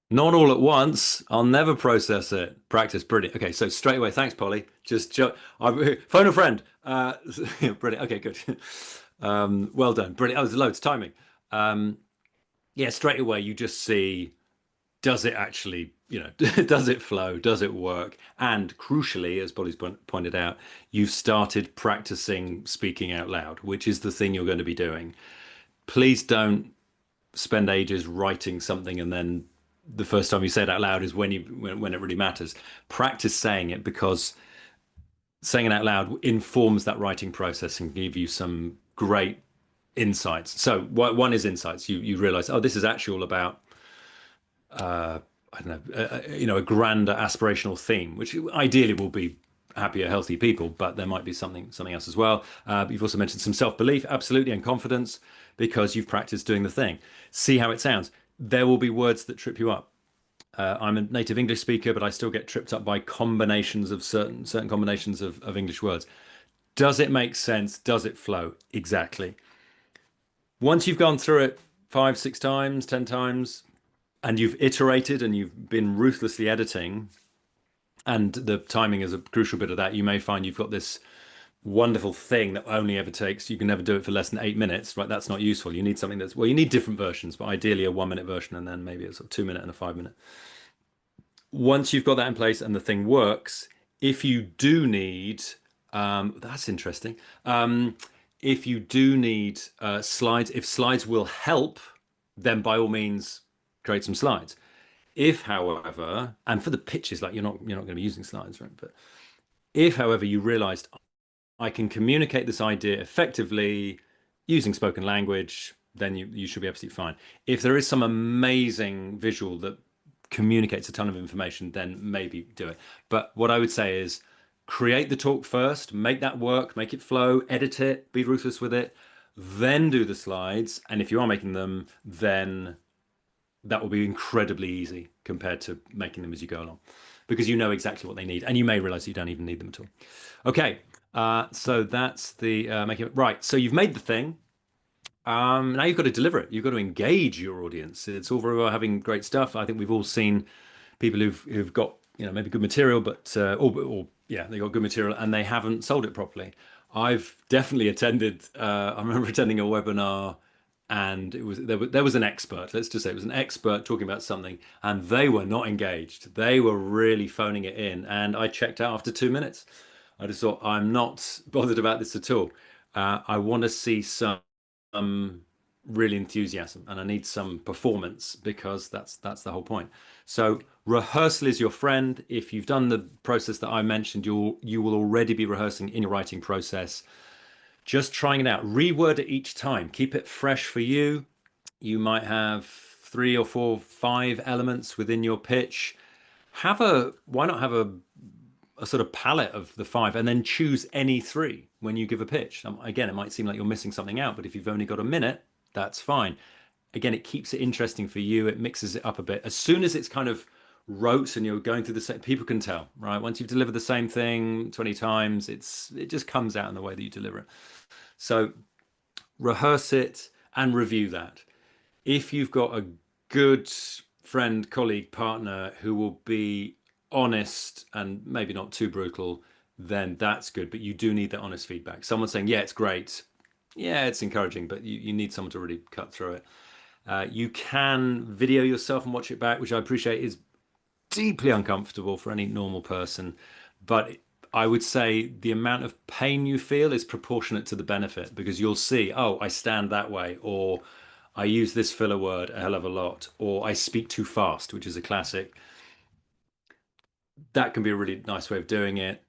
S5: Not all at once. I'll never process it. Practice. Brilliant. Okay, so straight away, thanks, Polly. Phone a friend. Brilliant. Okay, good. Well done. Brilliant. That was loads timing. Yeah, straight away you just see, does it actually, does it flow? Does it work? And crucially, as Polly's pointed out, you've started practicing speaking out loud, which is the thing you're going to be doing. Please don't spend ages writing something and then the first time you say it out loud is when it really matters. Practice saying it, because saying it out loud informs that writing process and give you some great insights. So one is insights. You realize, oh, this is actually all about I don't know, a grander aspirational theme, which ideally will be happier, healthy people, but there might be something else as well. You've also mentioned some self-belief, absolutely, and confidence, because you've practiced doing the thing. See how it sounds. There will be words that trip you up. I'm a native English speaker, but I still get tripped up by combinations of certain combinations of English words. Does it make sense? Does it flow? Exactly. Once you've gone through it 5, 6 times, 10 times, and you've iterated and you've been ruthlessly editing, and the timing is a crucial bit of that, you may find you've got this wonderful thing that only ever takes, you can never do it for less than 8 minutes, right? That's not useful. You need something that's, well, you need different versions, but ideally a 1-minute version and then maybe a sort of 2-minute and a 5-minute. Once you've got that in place and the thing works, if you do need, that's interesting. If you do need slides, if slides will help, then by all means create some slides. If, however, and for the pitches, like you're not going to be using slides, right? But if, however, you realized I can communicate this idea effectively using spoken language, then you should be absolutely fine. If there is some amazing visual that communicates a ton of information, then maybe do it. But what I would say is create the talk first, make that work, make it flow, edit it, be ruthless with it, then do the slides. And if you are making them, then that will be incredibly easy compared to making them as you go along, because you know exactly what they need, and you may realize you don't even need them at all. Okay, so that's the making it right. So you've made the thing. Now you've got to deliver it. You've got to engage your audience. It's all very well having great stuff. I think we've all seen people who've got maybe good material, but or yeah, they got good material and they haven't sold it properly. I've definitely attended. I remember attending a webinar, and it was there was an expert. Let's just say it was an expert talking about something, and they were not engaged. They were really phoning it in, and I checked out after 2 minutes. I just thought, I'm not bothered about this at all. I want to see some really enthusiasm, and I need some performance, because that's the whole point. So rehearsal is your friend. If you've done the process that I mentioned, you will already be rehearsing in your writing process. Just trying it out. Reword it each time. Keep it fresh for you. You might have 3 or 4, 5 elements within your pitch. Why not have a sort of palette of the 5 and then choose any 3 when you give a pitch. Again, it might seem like you're missing something out, but if you've only got a minute, that's fine. Again, it keeps it interesting for you. It mixes it up a bit. As soon as it's kind of rote and you're going through the same, people can tell, right? Once you've delivered the same thing 20 times, it just comes out in the way that you deliver it. So rehearse it and review that. If you've got a good friend, colleague, partner who will be honest and maybe not too brutal, then that's good. But you do need that honest feedback. Someone saying, yeah, it's great. Yeah, it's encouraging, but you need someone to really cut through it. You can video yourself and watch it back, which I appreciate is deeply uncomfortable for any normal person. But I would say the amount of pain you feel is proportionate to the benefit, because you'll see, oh, I stand that way, or I use this filler word a hell of a lot, or I speak too fast, which is a classic. That can be a really nice way of doing it.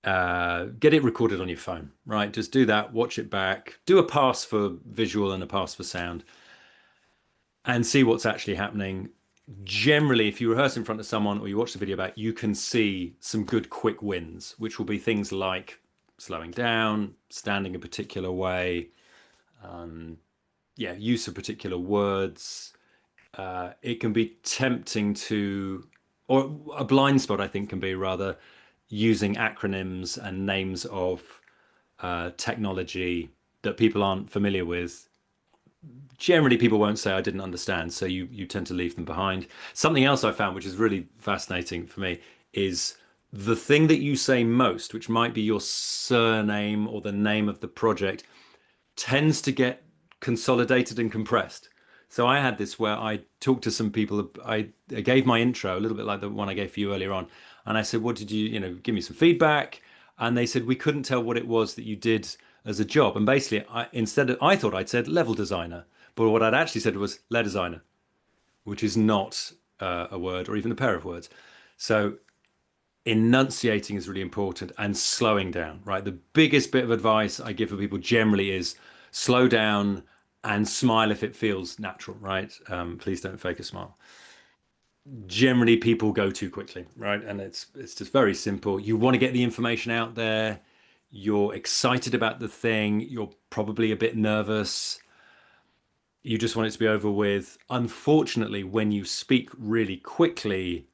S5: Get it recorded on your phone, right? Just do that, watch it back, do a pass for visual and a pass for sound, and see what's actually happening. Generally, if you rehearse in front of someone or you watch the video back, you can see some good quick wins, which will be things like slowing down, standing a particular way, use of particular words. It can be tempting to, or a blind spot, I think, can be rather using acronyms and names of technology that people aren't familiar with. Generally, people won't say I didn't understand, so you tend to leave them behind. Something else I found, which is really fascinating for me, is the thing that you say most, which might be your surname or the name of the project, tends to get consolidated and compressed. So I had this where I talked to some people. I gave my intro a little bit like the one I gave for you earlier on, and I said, "What did you give me some feedback?" And they said we couldn't tell what it was that you did as a job. And basically, I thought I'd said level designer, but what I'd actually said was lead designer, which is not a word or even a pair of words. So enunciating is really important, and slowing down, right? The biggest bit of advice I give for people generally is slow down and smile if it feels natural, right? Please don't fake a smile. Generally, people go too quickly, right? And it's just very simple. You want to get the information out there. You're excited about the thing. You're probably a bit nervous. You just want it to be over with. Unfortunately, when you speak really quickly,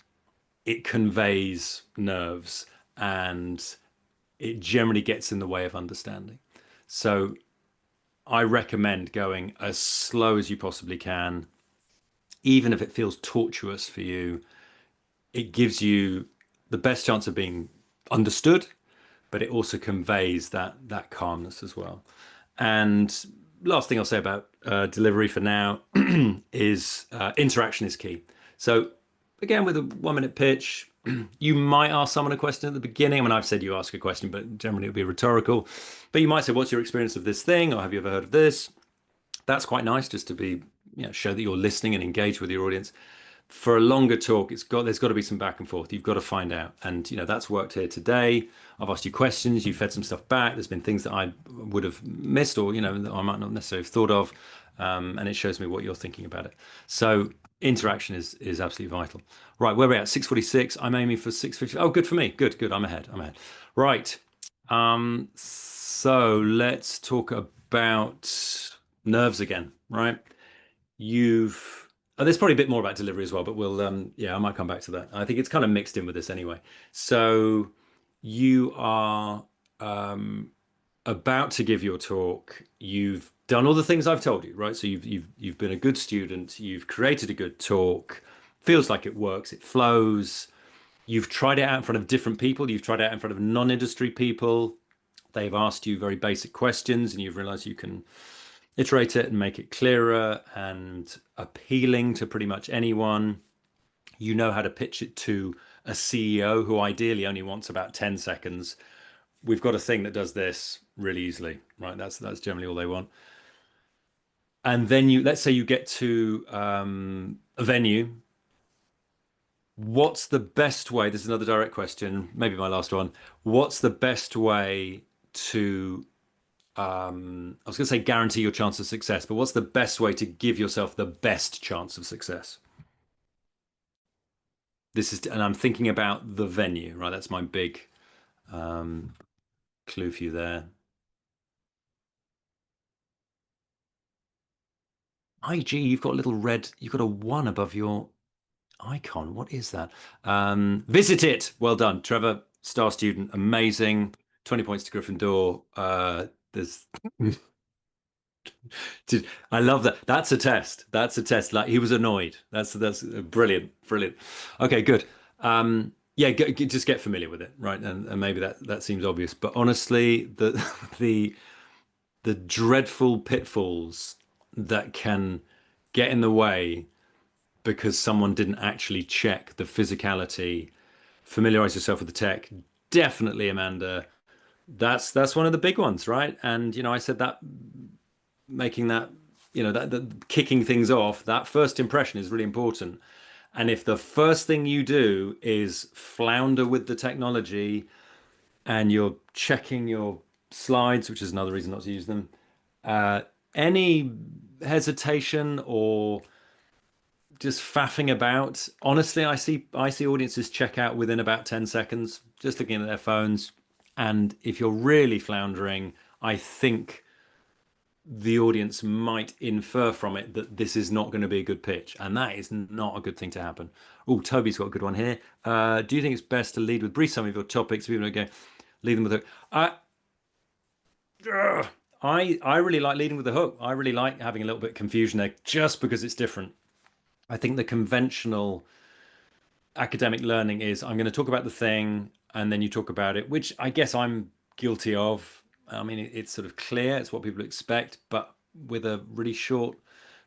S5: it conveys nerves and it generally gets in the way of understanding. So I recommend going as slow as you possibly can. Even if it feels tortuous for you, it gives you the best chance of being understood, but it also conveys that calmness as well. And last thing I'll say about delivery for now is interaction is key. So again, with a 1 minute pitch, you might ask someone a question at the beginning. I mean, I've said you ask a question, but generally it'll be rhetorical. But you might say, what's your experience of this thing? Or have you ever heard of this? That's quite nice, just to be, show that you're listening and engage with your audience. For a longer talk, there's got to be some back and forth. You've got to find out. And, that's worked here today. I've asked you questions. You've fed some stuff back. There's been things that I would have missed or, that I might not necessarily have thought of. And it shows me what you're thinking about it. So interaction is absolutely vital. Right, where are we at? 6:46. I'm aiming for 6:50. Oh, good for me. Good. I'm ahead. Right. So let's talk about nerves again, right? There's probably a bit more about delivery as well, but we'll, I might come back to that. I think it's kind of mixed in with this anyway. So you are about to give your talk. You've done all the things I've told you, right? So you've been a good student. You've created a good talk. Feels like it works. It flows. You've tried it out in front of different people. You've tried it out in front of non-industry people. They've asked you very basic questions, and you've realized you can iterate it and make it clearer and appealing to pretty much anyone. You know how to pitch it to a CEO who ideally only wants about 10 seconds. We've got a thing that does this really easily, right? That's generally all they want. And then let's say you get to a venue. What's the best way? This is another direct question, maybe my last one. What's the best way to I was going to say guarantee your chance of success, but what's the best way to give yourself the best chance of success? And I'm thinking about the venue, right? That's my big clue for you there. IG, you've got a little red, you've got a 1 above your icon. What is that? Visit it. Well done, Trevor, star student, amazing. 20 points to Gryffindor. There's I love that. That's a test. Like, he was annoyed. That's brilliant. Okay, good. Yeah, just get familiar with it, right? And maybe that seems obvious, but honestly, the the dreadful pitfalls that can get in the way because someone didn't actually check the physicality, familiarize yourself with the tech. Definitely, Amanda, that's one of the big ones, right? And I said that making that, that kicking things off, that first impression is really important. And if the first thing you do is flounder with the technology and you're checking your slides, which is another reason not to use them, any hesitation or just faffing about, honestly, I see audiences check out within about 10 seconds, just looking at their phones. And if you're really floundering, I think the audience might infer from it that this is not going to be a good pitch, and that is not a good thing to happen. Oh, Toby's got a good one here. Do you think it's best to lead with brief some of your topics? People don't go lead them with a I really like leading with the hook. I really like having a little bit of confusion there just because it's different. I think the conventional academic learning is I'm going to talk about the thing and then you talk about it, which I guess I'm guilty of. I mean, it's sort of clear, it's what people expect, but with a really short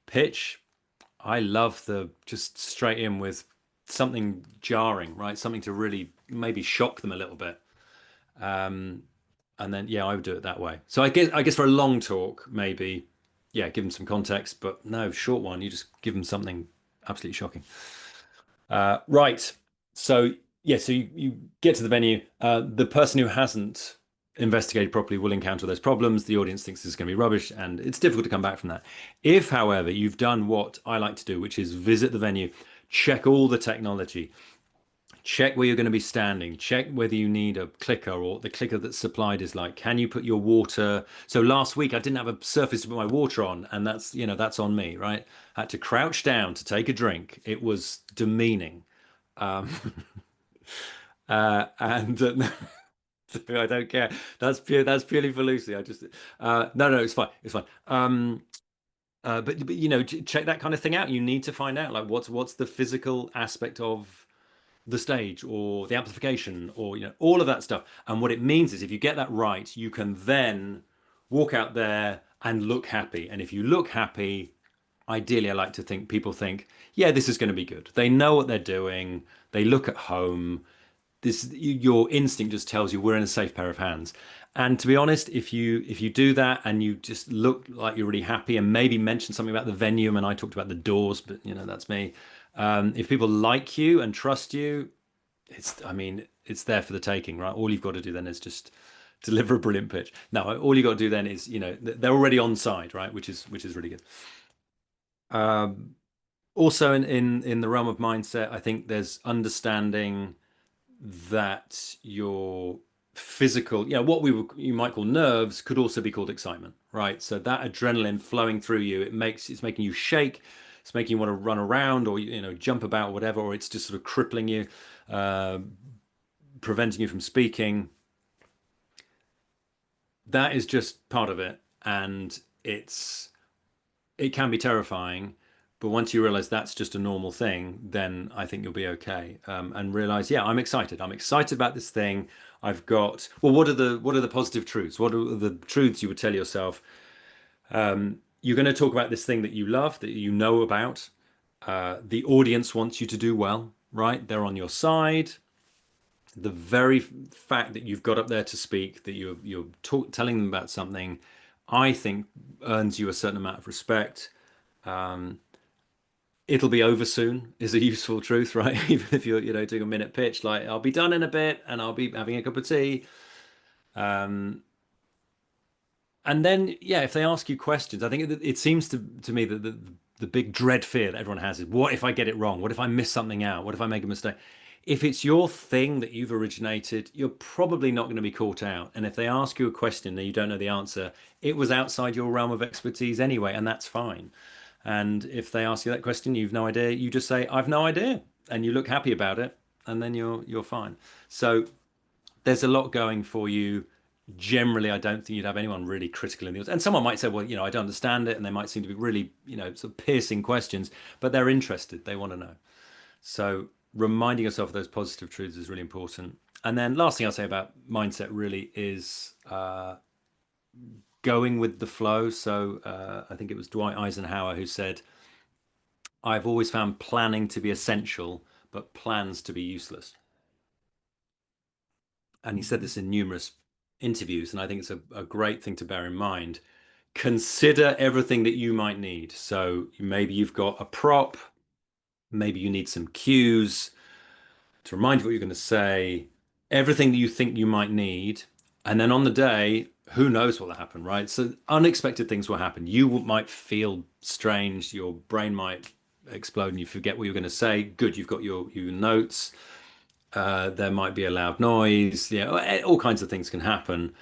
S5: pitch, I love the just straight in with something jarring, right? Something to really maybe shock them a little bit. And then, yeah, I would do it that way. So I guess for a long talk, maybe, yeah, give them some context, but no, short one, you just give them something absolutely shocking. Right. So, yeah, so you get to the venue. The person who hasn't investigated properly will encounter those problems. The audience thinks this is going to be rubbish, and it's difficult to come back from that. If, however, you've done what I like to do, which is visit the venue, check all the technology, check where you're going to be standing, check whether you need a clicker or the clicker that's supplied is like, can you put your water? So last week I didn't have a surface to put my water on, and that's on me, right? I had to crouch down to take a drink. It was demeaning. And I don't care. That's purely for Lucy. I just no, it's fine. It's fine. But check that kind of thing out. You need to find out like what's the physical aspect of the stage or the amplification or all of that stuff. And what it means is if you get that right, you can then walk out there and look happy. And if you look happy, ideally I like to think people think, yeah, this is going to be good. They know what they're doing. They look at home. Your instinct just tells you we're in a safe pair of hands. And to be honest, if you do that and you just look like you're really happy and maybe mention something about the venue, and I talked about the doors, but that's me. If people like you and trust you, it's there for the taking, right? All you've got to do then is just deliver a brilliant pitch. Now, all you got to do then is, they're already on side, right? Which is really good. Also in the realm of mindset, I think there's understanding that your physical, what you might call nerves could also be called excitement, right? So that adrenaline flowing through you, it's making you shake, it's making you want to run around or jump about, or whatever, or it's just sort of crippling you, preventing you from speaking. That is just part of it, and it can be terrifying. But once you realize that's just a normal thing, then I think you'll be okay. And realize, yeah, I'm excited. I'm excited about this thing. I've got, well, what are the positive truths? What are the truths you would tell yourself? You're going to talk about this thing that you love, that you know about. The audience wants you to do well, right? They're on your side. The very fact that you've got up there to speak, that you're telling them about something, I think earns you a certain amount of respect. It'll be over soon is a useful truth, right? Even if you're doing a minute pitch, like I'll be done in a bit and I'll be having a cup of tea. And then, yeah, if they ask you questions, I think it seems to me that the big dread fear that everyone has is, what if I get it wrong? What if I miss something out? What if I make a mistake? If it's your thing that you've originated, you're probably not going to be caught out. And if they ask you a question and you don't know the answer, it was outside your realm of expertise anyway, and that's fine. And if they ask you that question, you've no idea, you just say, I've no idea. And you look happy about it, and then you're fine. So there's a lot going for you. Generally, I don't think you'd have anyone really critical in the audience. And someone might say, well, I don't understand it. And they might seem to be really, sort of piercing questions, but they're interested. They want to know. So reminding yourself of those positive truths is really important. And then last thing I'll say about mindset really is going with the flow. So I think it was Dwight Eisenhower who said, I've always found planning to be essential, but plans to be useless. And he said this in numerous interviews, and I think it's a great thing to bear in mind. Consider everything that you might need. So maybe you've got a prop, maybe you need some cues to remind you what you're going to say, everything that you think you might need. And then on the day, who knows what will happen, right? So unexpected things will happen. You might feel strange, your brain might explode and you forget what you're going to say. Good, you've got your notes. There might be a loud noise. Yeah, all kinds of things can happen.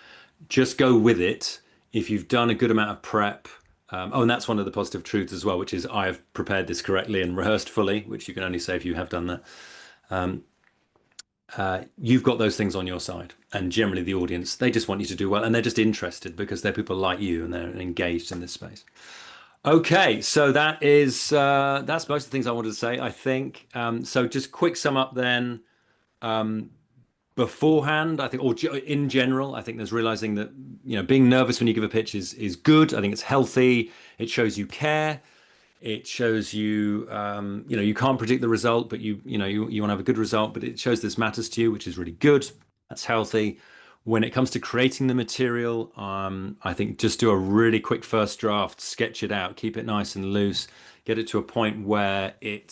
S5: Just go with it. If you've done a good amount of prep, and that's one of the positive truths as well, which is I have prepared this correctly and rehearsed fully, which you can only say if you have done that. You've got those things on your side, and generally the audience, they just want you to do well, and they're just interested because they're people like you and they're engaged in this space. Okay, so that's most of the things I wanted to say, I think. So just quick sum up then. Beforehand, I think, or in general, I think there's realizing that, being nervous when you give a pitch is good. I think it's healthy. It shows you care. It shows you, you can't predict the result, but you want to have a good result, but it shows this matters to you, which is really good. That's healthy. When it comes to creating the material, I think just do a really quick first draft, sketch it out, keep it nice and loose, get it to a point where it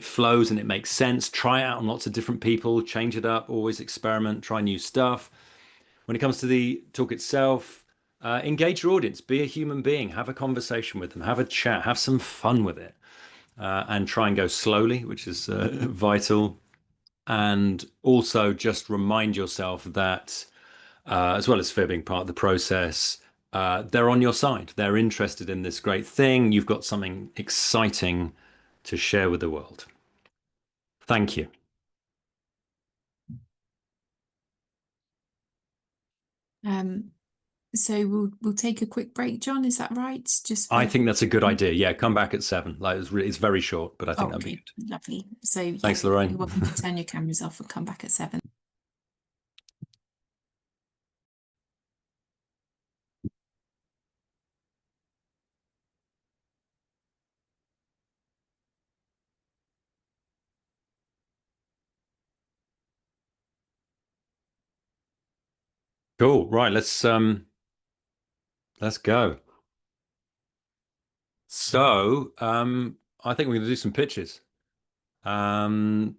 S5: flows and it makes sense. Try it out on lots of different people, change it up, always experiment, try new stuff. When it comes to the talk itself, engage your audience, be a human being, have a conversation with them, have a chat, have some fun with it, and try and go slowly, which is vital. And also just remind yourself that, as well as fear being part of the process, they're on your side. They're interested in this great thing. You've got something exciting to share with the world. Thank you.
S1: So we'll take a quick break, Jon. Is that right?
S5: I think that's a good idea. Yeah, come back at 7. Like it's very short, but I think that'd be good.
S1: Lovely. So
S5: thanks, Lorraine.
S1: You're welcome to turn your cameras off and come back at 7.
S5: Cool. Right, let's go. So, I think we're going to do some pitches. And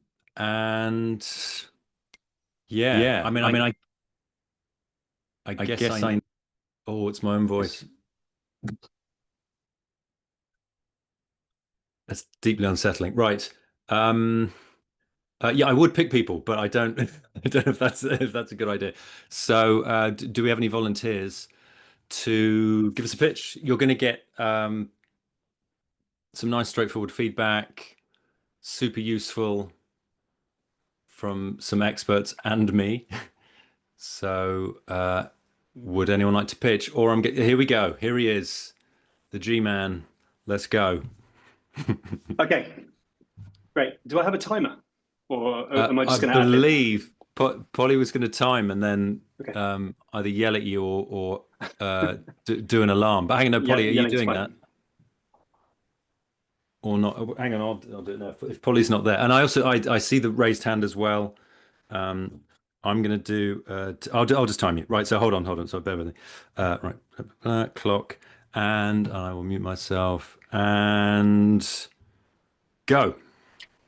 S5: yeah, I guess I oh, it's my own voice. That's deeply unsettling. Right. Yeah, I would pick people, but I don't know if that's a good idea. So, do we have any volunteers to give us a pitch? You're going to get some nice straightforward feedback, super useful from some experts and me. So, would anyone like to pitch? Or here we go. Here he is, the G-Man. Let's go.
S6: Okay, great. Do I have a timer, or am I just going to?
S5: I believe Polly was going to time and then either yell at you or do an alarm. But hang on, no, Polly, are you doing that? Or not? Hang on, I'll do it now. If Polly's not there, and I see the raised hand as well. I'm going to do. I'll just time you. Right. So hold on. So bear with me. Right. Clock, and I will mute myself and go.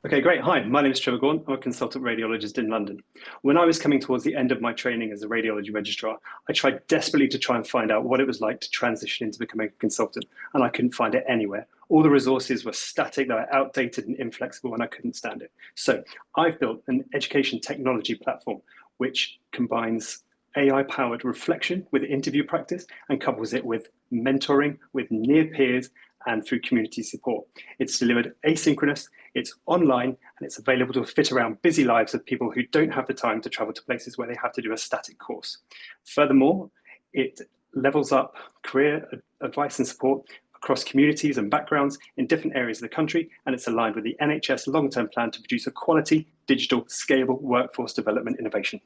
S6: Okay, great. Hi, my name is Trevor Gaunt. I'm a consultant radiologist in London. When I was coming towards the end of my training as a radiology registrar, I tried desperately to try and find out what it was like to transition into becoming a consultant, and I couldn't find it anywhere. All the resources were static, they were outdated and inflexible, and I couldn't stand it. So I've built an education technology platform which combines AI-powered reflection with interview practice and couples it with mentoring, with near peers, and through community support. It's delivered asynchronous, it's online, and it's available to fit around busy lives of people who don't have the time to travel to places where they have to do a static course. Furthermore, it levels up career advice and support for across communities and backgrounds in different areas of the country, and it's aligned with the NHS long-term plan to produce a quality, digital, scalable workforce development innovation.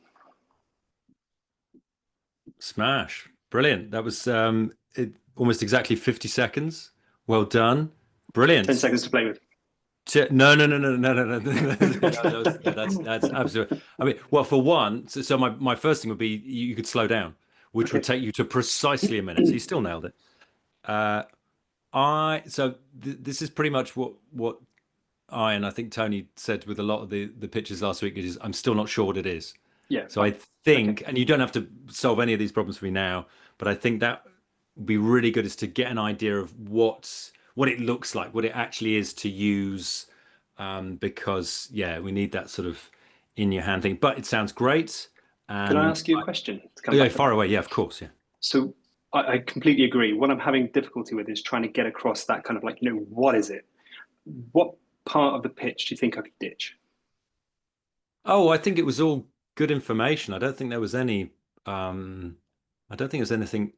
S5: Smash. Brilliant. That was almost exactly 50 seconds. Well done. Brilliant.
S6: 10 seconds to play with.
S5: No. That's absolutely. I mean, well, for one, so my first thing would be you could slow down, which would take you to precisely a minute. So you still nailed it. This is pretty much what and I think Tony said with a lot of the pitches last week. Is I'm still not sure what it is.
S6: Yeah.
S5: So I think, and you don't have to solve any of these problems for me now, but I think that would be really good is to get an idea of what it looks like, what it actually is to use, because we need that sort of in your hand thing. But it sounds great.
S6: Can I ask you a question?
S5: Far away. Yeah, of course. Yeah.
S6: So I completely agree. What I'm having difficulty with is trying to get across that kind of like, what is it? What part of the pitch do you think I could ditch?
S5: Oh, I think it was all good information. I don't think there was any. I don't think there's anything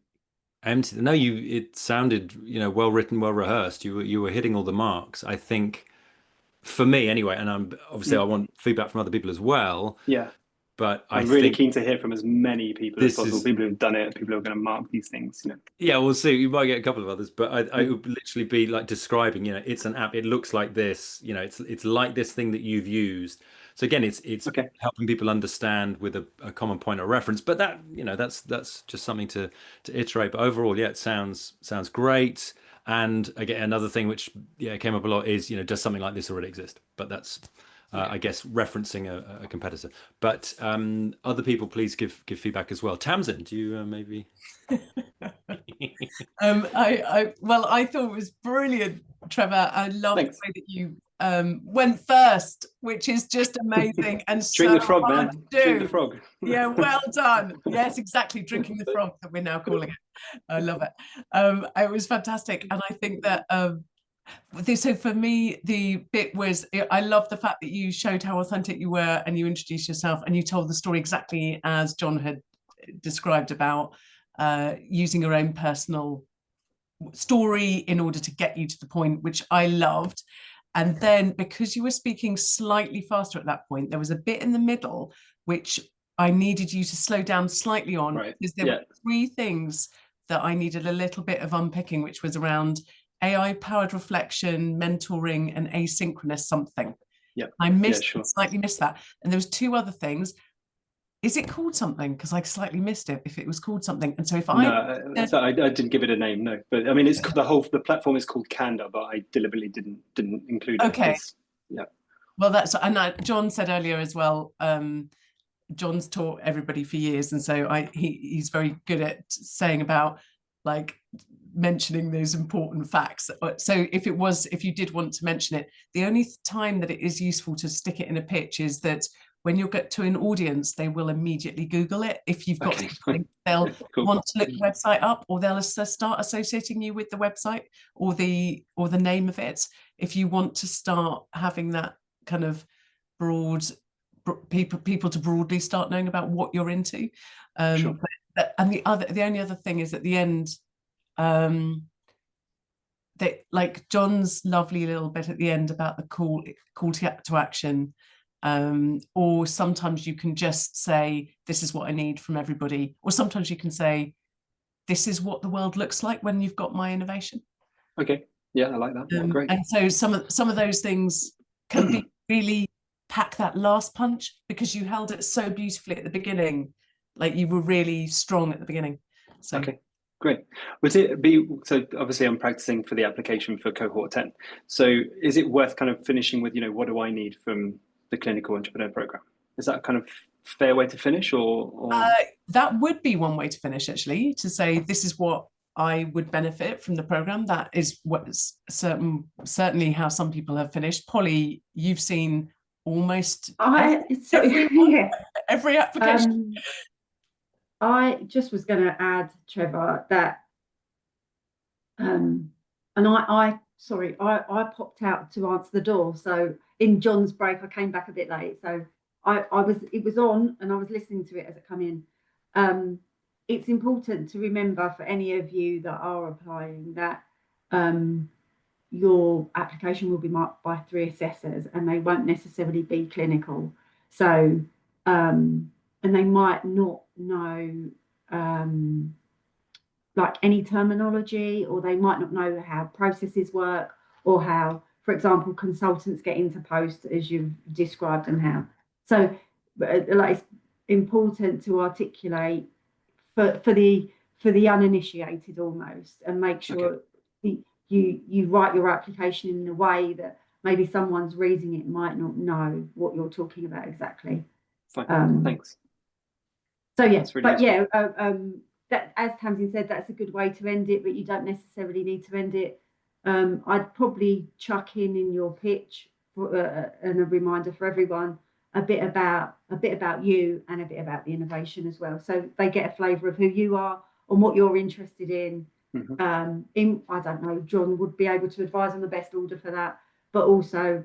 S5: empty. No, it sounded well written, well rehearsed. You were hitting all the marks. I think, for me anyway, and I want feedback from other people as well.
S6: Yeah.
S5: But
S6: I'm really keen to hear from as many people as possible. People who've done it, people who are going to mark these things.
S5: Yeah, we'll see. You might get a couple of others, but I would literally be like describing. It's an app. It looks like this. It's like this thing that you've used. So again, it's helping people understand with a common point of reference. But that's just something to iterate. But overall, it sounds great. And again, another thing which came up a lot is does something like this already exist? But that's I guess referencing a competitor. But other people, please give feedback as well. Tamsin, do you maybe?
S2: I thought it was brilliant, Trevor. I love the way that you went first, which is just amazing and
S6: drink
S2: so
S6: the frog,
S2: hard
S6: man.
S2: to do.
S6: Drink the frog.
S2: Yeah, well done. Yes, exactly. Drinking the frog that we're now calling it. I love it. It was fantastic, and I think that. So for me, the bit was, I love the fact that you showed how authentic you were and you introduced yourself and you told the story exactly as Jon had described about using your own personal story in order to get you to the point, which I loved. And then because you were speaking slightly faster at that point, there was a bit in the middle which I needed you to slow down slightly on, because there were three things that I needed a little bit of unpicking, which was around AI-powered reflection, mentoring, and asynchronous something.
S6: Yeah,
S2: I slightly missed that. And there was two other things. Is it called something? Because I slightly missed it if it was called something. And so if I
S6: didn't give it a name, no. But I mean, it's the platform is called Candor, but I deliberately didn't include it.
S2: Okay.
S6: Yeah.
S2: Well, Jon said earlier as well. Jon's taught everybody for years, and so he's very good at saying about like mentioning those important facts. So if you did want to mention it, the only time that it is useful to stick it in a pitch is that when you get to an audience, they will immediately Google it. If you've got they'll want to look the website up, or they'll start associating you with the website or the name of it. If you want to start having that kind of broad people to broadly start knowing about what you're into. And the only other thing is at the end, that like Jon's lovely little bit at the end about the call to action, or sometimes you can just say, this is what I need from everybody, or sometimes you can say, this is what the world looks like when you've got my innovation.
S6: Okay, yeah, I like that. Great.
S2: And so some of those things can be really pack that last punch, because you held it so beautifully at the beginning, like you were really strong at the beginning. So
S6: okay, great. Would it be, so obviously I'm practicing for the application for cohort 10, so is it worth kind of finishing with, what do I need from the clinical entrepreneur program? Is that kind of fair way to finish, or
S2: that would be one way to finish, actually, to say this is what I would benefit from the program. That is what's certainly how some people have finished. Polly, you've seen almost every application.
S3: I just was going to add, Trevor, that and I popped out to answer the door, so in Jon's break I came back a bit late, so it was on and I was listening to it as it come in. It's important to remember for any of you that are applying that your application will be marked by 3 assessors, and they won't necessarily be clinical. So, and they might not know like any terminology, or they might not know how processes work, or how, for example, consultants get into post as you've described, and how. So, like, it's important to articulate for the uninitiated almost, and make sure you write your application in a way that maybe someone's reading it might not know what you're talking about exactly.
S6: Fine. Thanks.
S3: So yeah, really useful. That, as Tamsin said, that's a good way to end it, but you don't necessarily need to end it. I'd probably chuck in your pitch and a reminder for everyone a bit about you and a bit about the innovation as well, so they get a flavour of who you are and what you're interested in. I don't know, Jon would be able to advise on the best order for that, but also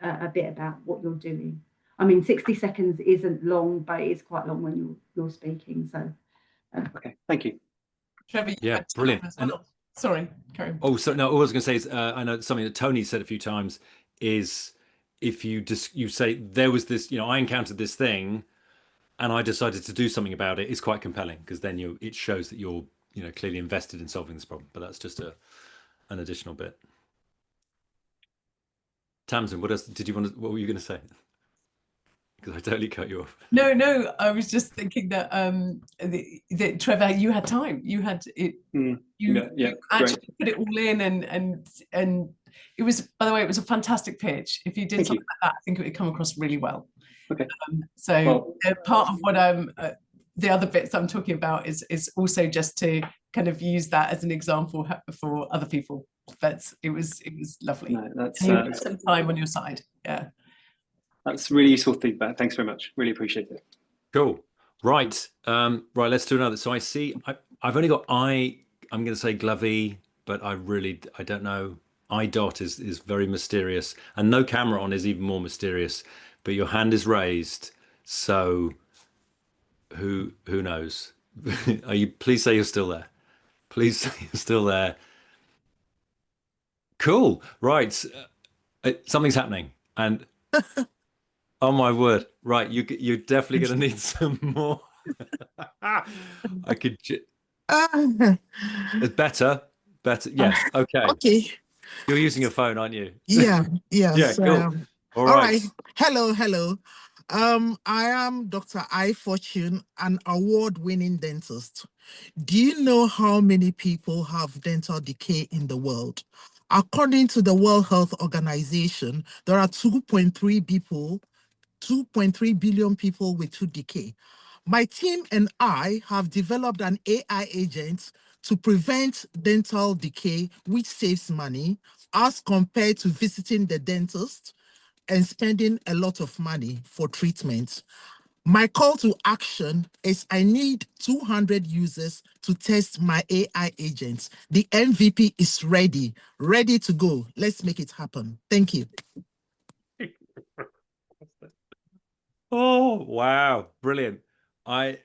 S3: a bit about what you're doing. I mean, 60 seconds isn't long, but it is quite long when you're speaking. So,
S6: okay, thank you.
S2: Trevor,
S5: yeah, brilliant.
S2: And sorry, Karen.
S5: Oh, so no, all I was going to say is I know something that Tony said a few times is if you say there was this, I encountered this thing, and I decided to do something about it, is quite compelling, because then it shows that you're clearly invested in solving this problem. But that's just an additional bit. Tamsin, what else did you want to? What were you going to say? Because I totally cut you off.
S2: No, I was just thinking that that Trevor, you had time. You had it. You actually put it all in, and it was. By the way, it was a fantastic pitch. If you did something like that, I think it would come across really well.
S6: Okay.
S2: Part of what the other bits I'm talking about is also just to kind of use that as an example for other people. But it was lovely.
S6: No, that's
S2: some time on your side. Yeah.
S6: That's really useful feedback. Thanks very much. Really appreciate it.
S5: Cool. Right. Right. Let's do another. So I see. I've only got I'm going to say Glovey, but I don't know. IDOT is very mysterious, and no camera on is even more mysterious. But your hand is raised, so who knows? Are you? Please say you're still there. Please say you're still there. Cool. Right. Something's happening, and. Oh my word! Right, you're definitely going to need some more. I could. Better. Yes. Okay.
S8: Okay.
S5: You're using a phone, aren't you?
S8: Yeah.
S5: Yeah. Cool. All right.
S8: Hello. I am Dr. I Fortune, an award-winning dentist. Do you know how many people have dental decay in the world? According to the World Health Organization, there are 2.3 billion people with tooth decay. My team and I have developed an AI agent to prevent dental decay, which saves money as compared to visiting the dentist and spending a lot of money for treatment. My call to action is I need 200 users to test my AI agents. The MVP is ready to go. Let's make it happen. Thank you.
S5: Oh, wow. Brilliant. I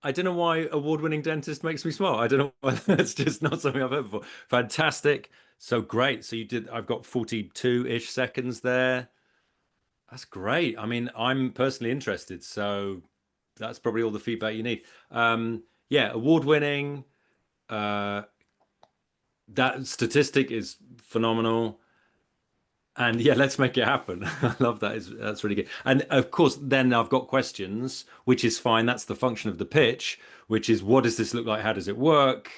S5: don't know why award-winning dentist makes me smile. I don't know why. That's just not something I've heard before. Fantastic. So great. So I've got 42-ish seconds there. That's great. I mean, I'm personally interested, so that's probably all the feedback you need. Yeah, award-winning. That statistic is phenomenal. And yeah, let's make it happen. I love that. That's really good. And of course, then I've got questions, which is fine. That's the function of the pitch, which is what does this look like? How does it work?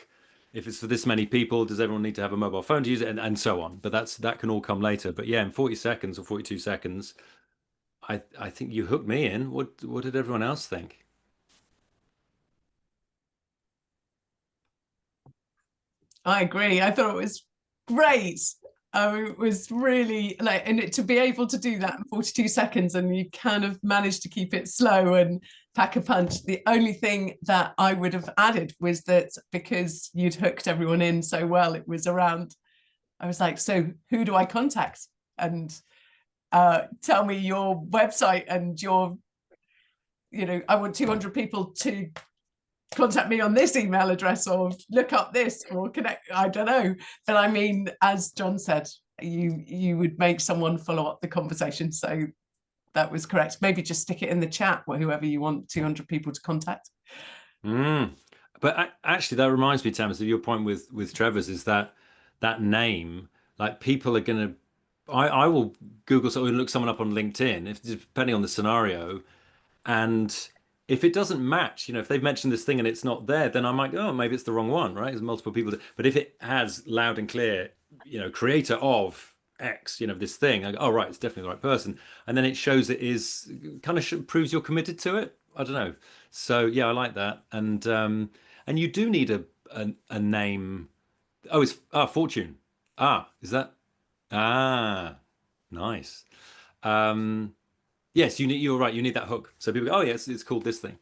S5: If it's for this many people, does everyone need to have a mobile phone to use it? And so on. But that can all come later. But yeah, in 40 seconds or 42 seconds, I think you hooked me in. What did everyone else think?
S2: I agree. I thought it was great. It was really and to be able to do that in 42 seconds, and you kind of managed to keep it slow and pack a punch. The only thing that I would have added was that because you'd hooked everyone in so well, it was around, I was like, so who do I contact? And tell me your website and your, I want 200 people to contact me on this email address or look up this or connect, I don't know. But I mean, as Jon said, you would make someone follow up the conversation. So that was correct. Maybe just stick it in the chat or whoever you want 200 people to contact.
S5: But actually, that reminds me, Tam, of your point with Trevor's, is that name, like people are going to, I will Google someone, look someone up on LinkedIn, if depending on the scenario, and if it doesn't match, if they've mentioned this thing and it's not there, then I might go, oh, maybe it's the wrong one, right? There's multiple people. But if it has loud and clear, creator of X, this thing, I go, oh, right, it's definitely the right person. And then it shows it is kind of proves you're committed to it. I don't know. So yeah, I like that. And you do need a name. Oh, it's Fortune. Is that? Nice. Yes, you're right. You need that hook. So people go, oh, yes, it's called this thing.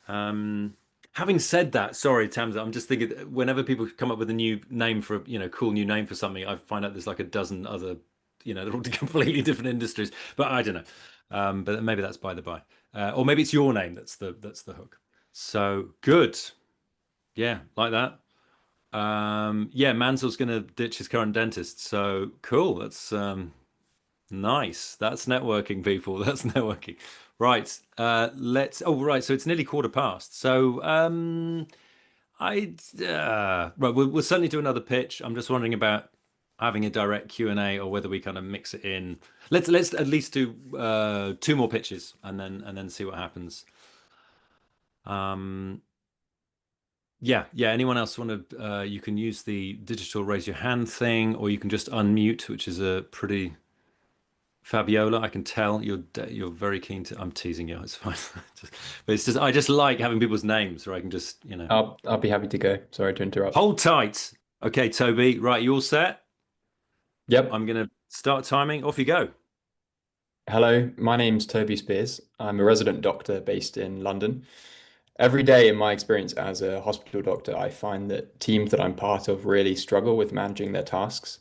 S5: Having said that, sorry, Tamza, I'm just thinking whenever people come up with a new name for cool new name for something, I find out there's like a dozen other, they're all completely different industries. But I don't know. But maybe that's by the by. Or maybe it's your name that's the hook. So good. Yeah, like that. Yeah, Mansel's going to ditch his current dentist. So cool. That's nice. That's networking, people. That's networking. Right. Right. So it's nearly 1:15. So right. We'll certainly do another pitch. I'm just wondering about having a direct Q&A or whether we kind of mix it in. Let's at least do 2 more pitches and then see what happens. Yeah. Anyone else want to? You can use the digital raise your hand thing, or you can just unmute, which is a pretty. Fabiola, I can tell you're very keen to. I'm teasing you. It's fine. But it's just I just like having people's names, where I can just
S9: I'll be happy to go. Sorry to interrupt.
S5: Hold tight. Okay, Toby. Right, you all set?
S9: Yep.
S5: I'm gonna start timing. Off you go.
S9: Hello, my name's Toby Spears. I'm a resident doctor based in London. Every day in my experience as a hospital doctor, I find that teams that I'm part of really struggle with managing their tasks.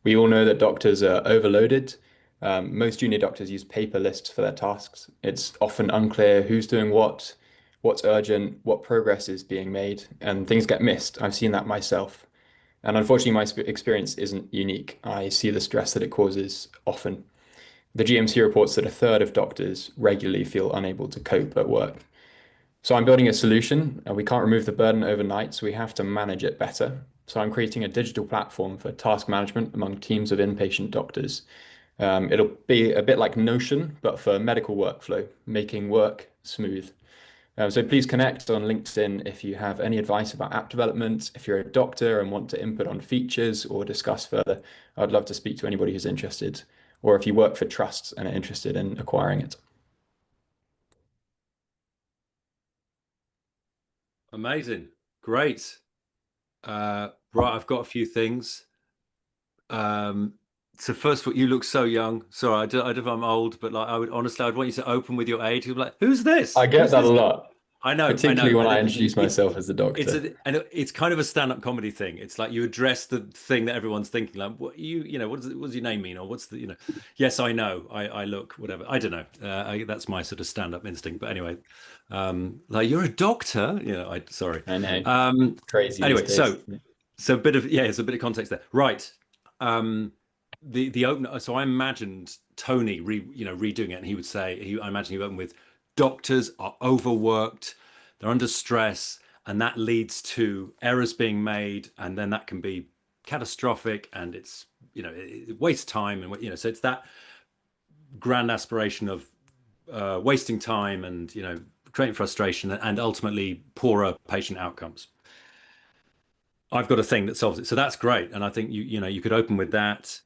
S9: We all know that doctors are overloaded. Most junior doctors use paper lists for their tasks. It's often unclear who's doing what's urgent, what progress is being made, and things get missed. I've seen that myself. And unfortunately, my experience isn't unique. I see the stress that it causes often. The GMC reports that 1/3 of doctors regularly feel unable to cope at work. So I'm building a solution. We can't remove the burden overnight, so we have to manage it better. So I'm creating a digital platform for task management among teams of inpatient doctors. It'll be a bit like Notion, but for medical workflow, making work smooth. So please connect on LinkedIn if you have any advice about app development, if you're a doctor and want to input on features or discuss further. I'd love to speak to anybody who's interested, or if you work for trusts and are interested in acquiring it.
S5: Amazing. Great. Right, I've got a few things. So first of all, you look so young. Sorry, I don't know if I'm old, but like I'd want you to open with your age. You'd be like, who's this?
S9: I get that a lot.
S5: I know,
S9: particularly when I introduce myself as the doctor.
S5: It's kind of a stand-up comedy thing. It's like you address the thing that everyone's thinking, like, what does your name mean, or what's the Yes, I know. I look whatever. I don't know. That's my sort of stand-up instinct. But anyway, like you're a doctor. Sorry.
S9: I know. Crazy.
S5: Anyway, so a bit of context there, right? The opener. So I imagined Tony redoing it, and he would say, I imagine he opened with, doctors are overworked, they're under stress, and that leads to errors being made, and then that can be catastrophic, and it's it wastes time, and so it's that grand aspiration of wasting time and creating frustration and ultimately poorer patient outcomes. I've got a thing that solves it, so that's great, and I think you could open with that.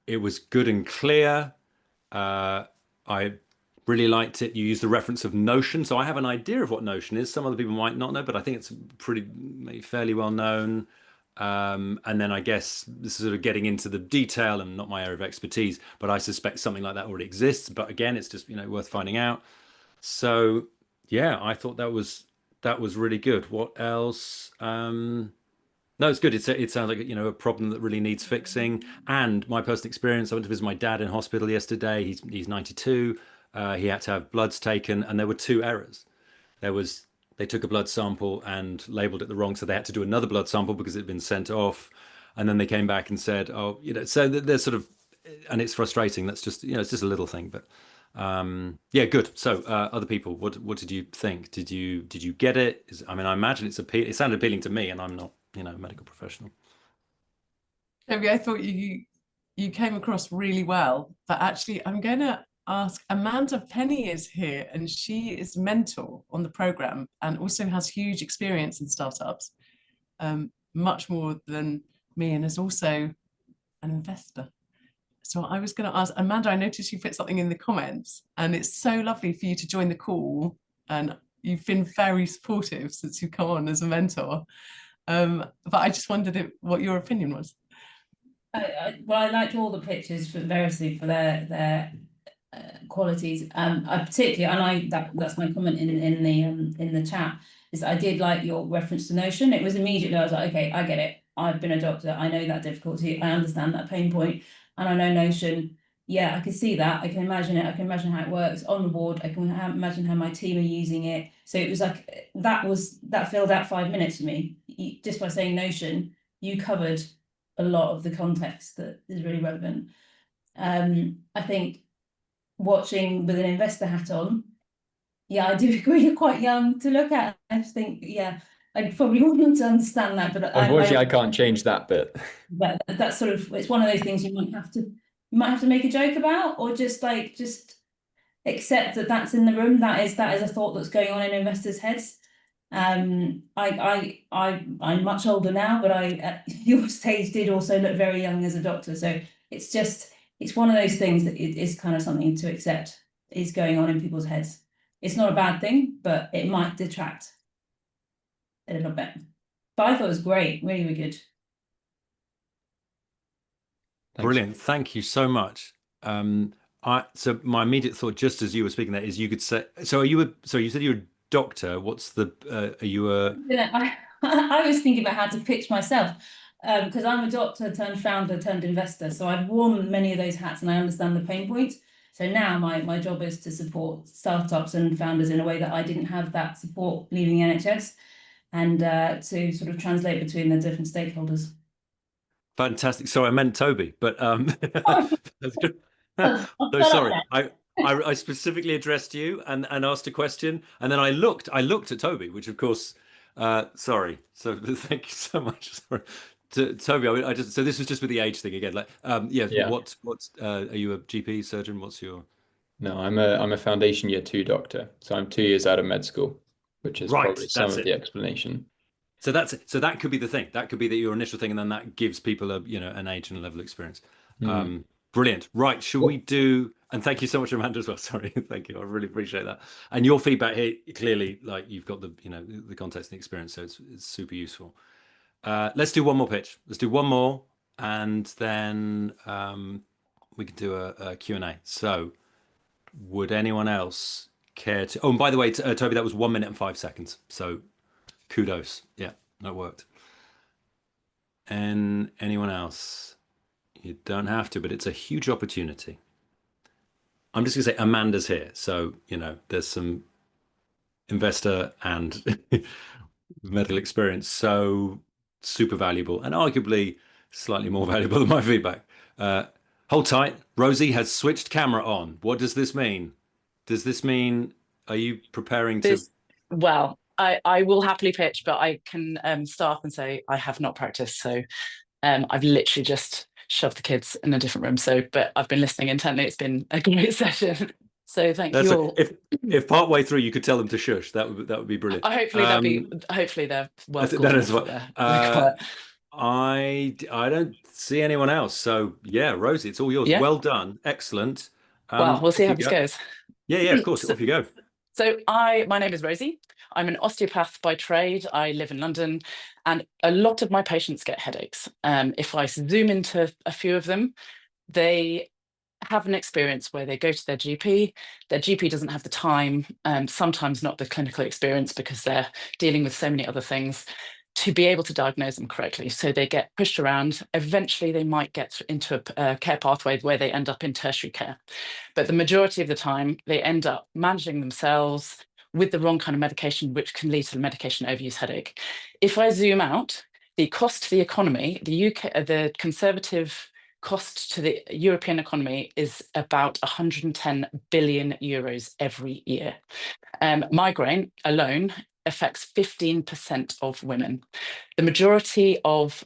S5: It was good and clear. I really liked it. You used the reference of Notion. So I have an idea of what Notion is. Some other people might not know, but I think it's fairly well known. And then I guess this is sort of getting into the detail and not my area of expertise, but I suspect something like that already exists. But again, it's just, worth finding out. So yeah, I thought that was really good. What else? No, it's good. It sounds like a problem that really needs fixing. And my personal experience, I went to visit my dad in hospital yesterday. He's 92. He had to have bloods taken, and there were 2 errors. There was they took a blood sample and labeled it the wrong, so they had to do another blood sample because it had been sent off, and then they came back and said, oh, you know, so there's sort of, and it's frustrating. That's just, you know, it's just a little thing, but yeah, good. So other people, what did you think? Did you get it? I mean, I imagine it sounded appealing to me, and I'm not, you know, a medical professional.
S2: Toby, I thought you came across really well, but actually I'm going to ask, Amanda Penny is here, and she is mentor on the program and also has huge experience in startups, much more than me, and is also an investor. So I was going to ask Amanda, I noticed you put something in the comments, and it's so lovely for you to join the call, and you've been very supportive since you've come on as a mentor. But I just wondered what your opinion was.
S10: Well, I liked all the pictures variously for their qualities. I particularly, and that's my comment in the chat, is I did like your reference to Notion. It was immediately, I was like, okay, I get it. I've been a doctor. I know that difficulty. I understand that pain point, and I know Notion. Yeah, I can see that. I can imagine it. I can imagine how it works on the board. I can imagine how my team are using it. So it was like that filled out 5 minutes for me. Just by saying Notion, you covered a lot of the context that is really relevant. I think watching with an investor hat on, yeah, I do agree you're quite young to look at. I just think, yeah, I probably want to understand that, but
S9: unfortunately I can't change that bit.
S10: But that's sort of, it's one of those things you might have to make a joke about, or just accept that that's in the room. That is a thought that's going on in investors' heads. I'm much older now, but I at your stage did also look very young as a doctor. So it's one of those things that it is kind of something to accept is going on in people's heads. It's not a bad thing, but it might detract a little bit. But I thought it was great, really, really good.
S5: Brilliant, thank you so much. So my immediate thought, just as you were speaking there, is you could say, so you said you're a doctor. What's the are you a
S10: I was thinking about how to pitch myself, because I'm a doctor turned founder turned investor, so I've worn many of those hats and I understand the pain points. So now my job is to support startups and founders in a way that I didn't have that support leaving NHS, and to sort of translate between the different stakeholders.
S5: Fantastic. Sorry, I meant Toby, but so sorry. I specifically addressed you and asked a question, and then I looked at Toby, which of course, sorry. So thank you so much. Sorry. Toby, so this was just with the age thing again. Like, yeah. What are you a GP surgeon? What's your?
S9: No, I'm a foundation year 2 doctor, so I'm 2 years out of med school, which is probably some of the explanation.
S5: So that could be the thing. That could be your initial thing, and then that gives people an age and a level of experience. Brilliant. Right, shall we do? And thank you so much, Amanda, as well. Sorry, thank you. I really appreciate that. And your feedback here, clearly, like you've got the context and the experience, so it's super useful. Let's do one more pitch. Let's do one more, and then we can do a Q&A. So, would anyone else care to? Oh, and by the way, Toby, that was 1 minute and 5 seconds. So. Kudos. Yeah, that worked. And anyone else? You don't have to, but it's a huge opportunity. I'm just going to say Amanda's here. So, there's some investor and medical experience. So super valuable and arguably slightly more valuable than my feedback. Hold tight. Rosie has switched camera on. What does this mean? Does this mean, are you preparing to?
S11: Well, I will happily pitch, but I can start and say I have not practiced. So I've literally just shoved the kids in a different room. So, but I've been listening intently. It's been a great session. So thank you all.
S5: If part way through you could tell them to shush, that would be brilliant.
S11: Hopefully they're well schooled.
S5: I don't see anyone else. So yeah, Rosie, it's all yours. Yeah. Well done. Excellent.
S11: Well, we'll see how this goes.
S5: Yeah, of course. Off you go.
S11: So my name is Rosie. I'm an osteopath by trade. I live in London, and a lot of my patients get headaches. If I zoom into a few of them, they have an experience where they go to their GP doesn't have the time, sometimes not the clinical experience because they're dealing with so many other things, to be able to diagnose them correctly. So they get pushed around. Eventually they might get into a care pathway where they end up in tertiary care. But the majority of the time they end up managing themselves, with the wrong kind of medication, which can lead to medication overuse headache. If I zoom out, the cost to the economy, the UK, the Conservative cost to the European economy is about 110 billion euros every year. Migraine alone affects 15% of women. The majority of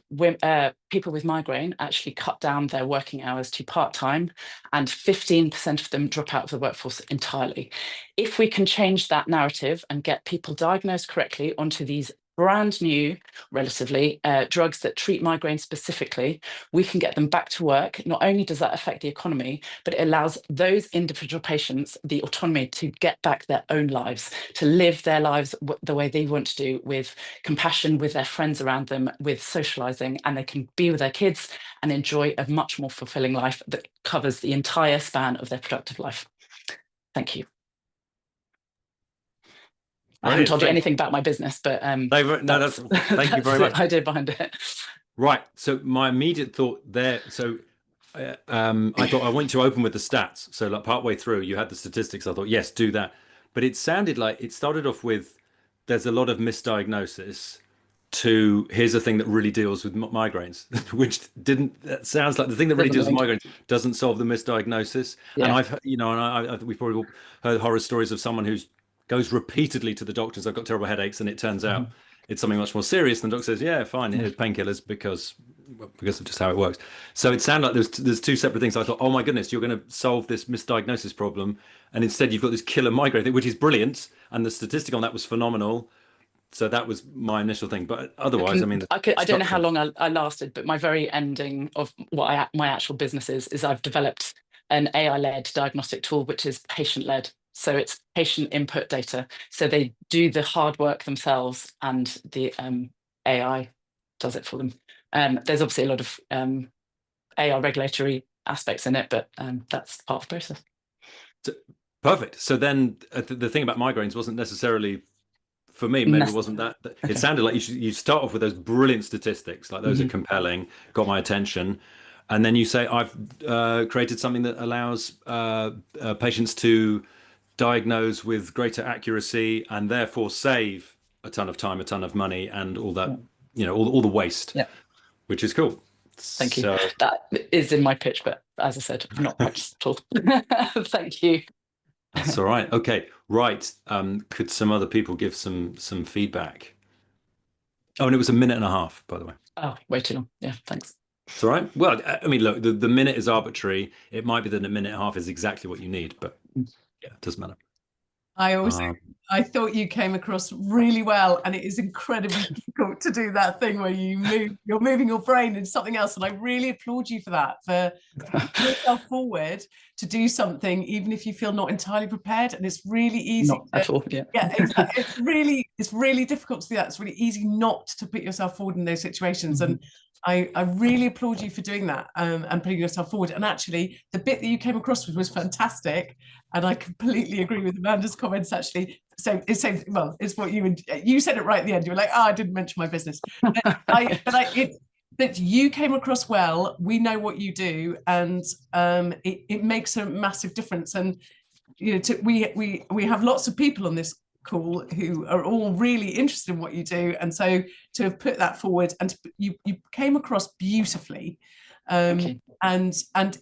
S11: people with migraine actually cut down their working hours to part-time, and 15% of them drop out of the workforce entirely. If we can change that narrative and get people diagnosed correctly onto these brand new, relatively, drugs that treat migraine specifically, we can get them back to work. Not only does that affect the economy, but it allows those individual patients the autonomy to get back their own lives, to live their lives the way they want to do, with compassion, with their friends around them, with socializing, and they can be with their kids and enjoy a much more fulfilling life that covers the entire span of their productive life. Thank you. I haven't told you anything about my business, but
S5: thank you very much.
S11: The idea behind it.
S5: Right. So my immediate thought there. So I thought I want to open with the stats. So like partway through, you had the statistics. I thought, yes, do that. But it sounded like it started off with there's a lot of misdiagnosis to here's a thing that really deals with migraines, which that sounds like the thing that really deals with migraines doesn't solve the misdiagnosis. Yeah. And I've, you know, and we've probably all heard horror stories of someone who's goes repeatedly to the doctors, I've got terrible headaches, and it turns out it's something much more serious. And the doctor says, yeah, fine, here's painkillers because of just how it works. So it sounded like there's two separate things. I thought, oh my goodness, you're going to solve this misdiagnosis problem, and instead you've got this killer migraine thing, which is brilliant, and the statistic on that was phenomenal. So that was my initial thing. But otherwise, I mean,
S11: I don't know how long I lasted, but my very ending of what my actual business is I've developed an AI-led diagnostic tool, which is patient-led. So it's patient input data. So they do the hard work themselves, and the AI does it for them. There's obviously a lot of AI regulatory aspects in it, but that's part of the process.
S5: So, perfect. So then the thing about migraines wasn't necessarily, for me, maybe it wasn't that. It sounded like you start off with those brilliant statistics, like those are compelling, got my attention. And then you say, I've created something that allows patients to diagnose with greater accuracy and therefore save a ton of time, a ton of money, and all that, you know, all the waste, which is cool.
S11: Thank you. That is in my pitch, but as I said, not much at all. Thank you.
S5: That's all right. Okay, right. Could some other people give some feedback? Oh, and it was 1.5 minutes, by the way.
S11: Oh, way too long. Yeah, thanks.
S5: It's all right. Well, I mean, look, the minute is arbitrary. It might be that 1.5 minutes is exactly what you need, but yeah, it doesn't matter.
S2: I thought you came across really well, and it is incredibly difficult to do that thing where you're moving your brain into something else, and I really applaud you for that, for putting yourself forward to do something even if you feel not entirely prepared. And it's really easy
S11: not at all. Yeah,
S2: exactly. It's really difficult to do that. It's really easy not to put yourself forward in those situations, and I really applaud you for doing that, and putting yourself forward. And actually, the bit that you came across with was fantastic, and I completely agree with Amanda's comments. Actually, so it's what you said it right at the end. You were like, "Oh, I didn't mention my business," that you came across well. We know what you do, and it makes a massive difference. And you know, we have lots of people on this call who are all really interested in what you do, and so to have put that forward, and you came across beautifully, and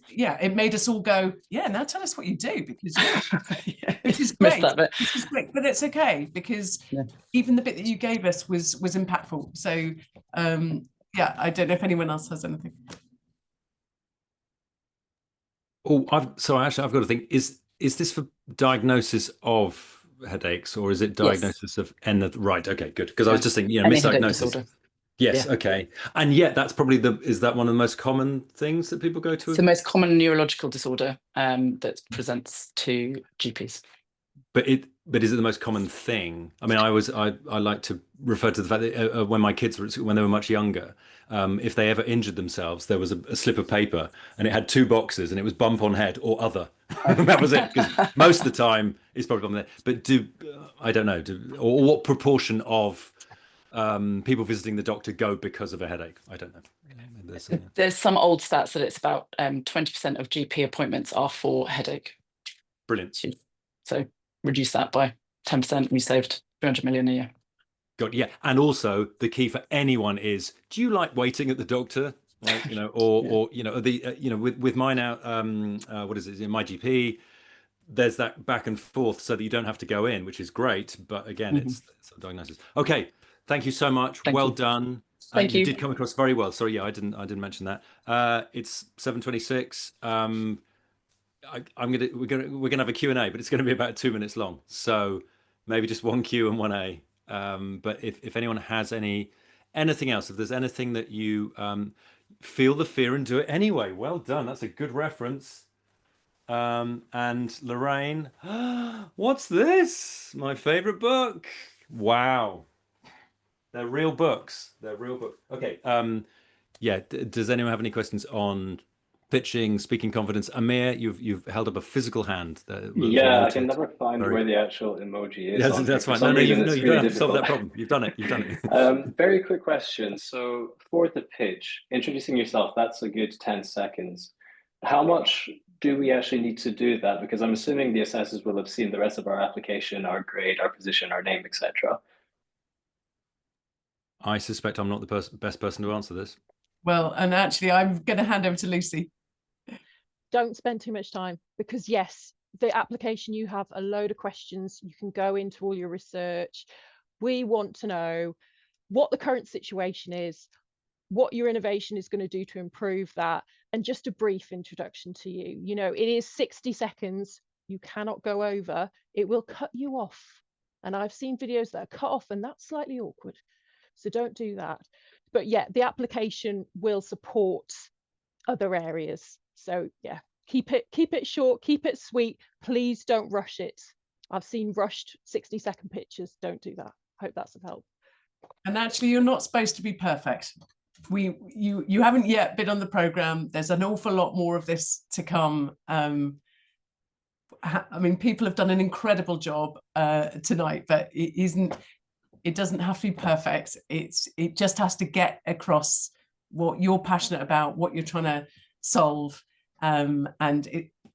S2: yeah, it made us all go, yeah, now tell us what you do, because which is great. Which is great, but it's okay, because even the bit that you gave us was impactful. So yeah, I don't know if anyone else has anything.
S5: Oh, I've got to think, is this for diagnosis of headaches, or is it diagnosis of right? Okay, good. Because I was just thinking, you know, misdiagnosis. Yes, okay. And yet that's probably is that one of the most common things that people go to?
S11: It's the most common neurological disorder that presents to GPs.
S5: But is it the most common thing? I mean, I like to refer to the fact that when my kids when they were much younger, if they ever injured themselves, there was a slip of paper, and it had 2 boxes, and it was bump on head or other. That was it. Because most of the time it's probably bump on head. But I don't know, or what proportion of people visiting the doctor go because of a headache? I don't know.
S11: There's some old stats that it's about 20% of GP appointments are for headache.
S5: Brilliant.
S11: So reduce that by 10%, we saved 300 million a year.
S5: God, yeah. And also the key for anyone is, do you like waiting at the doctor? Like, you know, or you know, the you know, with mine out, what is it, in my GP, there's that back and forth so that you don't have to go in, which is great. But again, it's a diagnosis. Okay, thank you so much. Well done.
S11: Thank you.
S5: You did come across very well. Sorry, yeah, I didn't mention that. It's 7:26. We're gonna have a Q&A, but it's gonna be about 2 minutes long. So maybe just one Q and one A. But if anyone has anything else, if there's anything that you feel the fear and do it anyway, well done. That's a good reference. And Lorraine, what's this? My favorite book. Wow. They're real books. They're real books. Okay. Yeah. Does anyone have any questions on pitching, speaking confidence? Amir, you've held up a physical hand.
S6: Yeah, I can never find where the actual emoji is.
S5: Yes, that's fine. No, you don't have to solve that problem. You've done it. You've done it.
S6: Very quick question. So for the pitch, introducing yourself, that's a good 10 seconds. How much do we actually need to do that? Because I'm assuming the assessors will have seen the rest of our application, our grade, our position, our name, etc.
S5: I suspect I'm not the best person to answer this.
S2: Well, and actually, I'm going to hand over to Lucy.
S4: Don't spend too much time, because yes, the application, you have a load of questions. You can go into all your research. We want to know what the current situation is, what your innovation is going to do to improve that, and just a brief introduction to you. You know, it is 60 seconds. You cannot go over. It will cut you off. And I've seen videos that are cut off, and that's slightly awkward. So don't do that. But yeah, the application will support other areas. So yeah, keep it short, keep it sweet. Please don't rush it. I've seen rushed 60-second pictures. Don't do that. Hope that's of help.
S2: And actually, you're not supposed to be perfect. You haven't yet been on the program. There's an awful lot more of this to come. I mean, people have done an incredible job tonight, but it doesn't have to be perfect. It just has to get across what you're passionate about, what you're trying to solve, and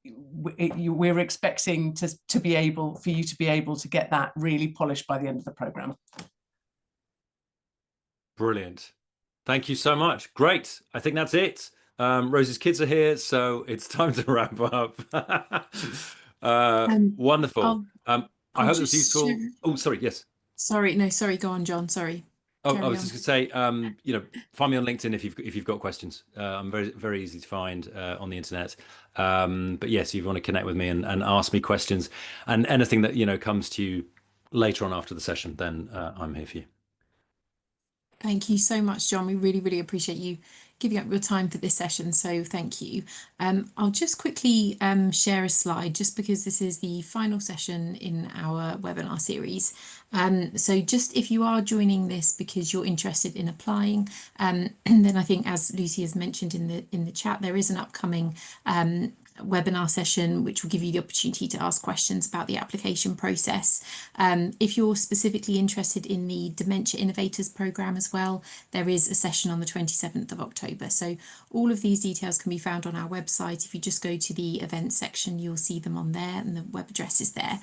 S2: we're expecting for you to be able to get that really polished by the end of the program.
S5: Brilliant. Thank you so much. Great. I think that's it. Rose's kids are here, so it's time to wrap up. Wonderful. I hope it's useful. Share. Oh, sorry. Yes.
S1: Sorry. No, sorry. Go on, John. Sorry.
S5: Oh, I was just going to say, you know, find me on LinkedIn if you've got questions. I'm very, very easy to find on the internet. But yes, if you want to connect with me and ask me questions, and anything that, you know, comes to you later on after the session, then I'm here for you.
S1: Thank you so much, John. We really, really appreciate you giving up your time for this session. So thank you. I'll just quickly share a slide, just because this is the final session in our webinar series. So just if you are joining this because you're interested in applying, then I think, as Lucy has mentioned in the chat, there is an upcoming webinar session which will give you the opportunity to ask questions about the application process. If you're specifically interested in the Dementia Innovators programme as well, there is a session on the 27th of October. So all of these details can be found on our website. If you just go to the events section, you'll see them on there, and the web address is there.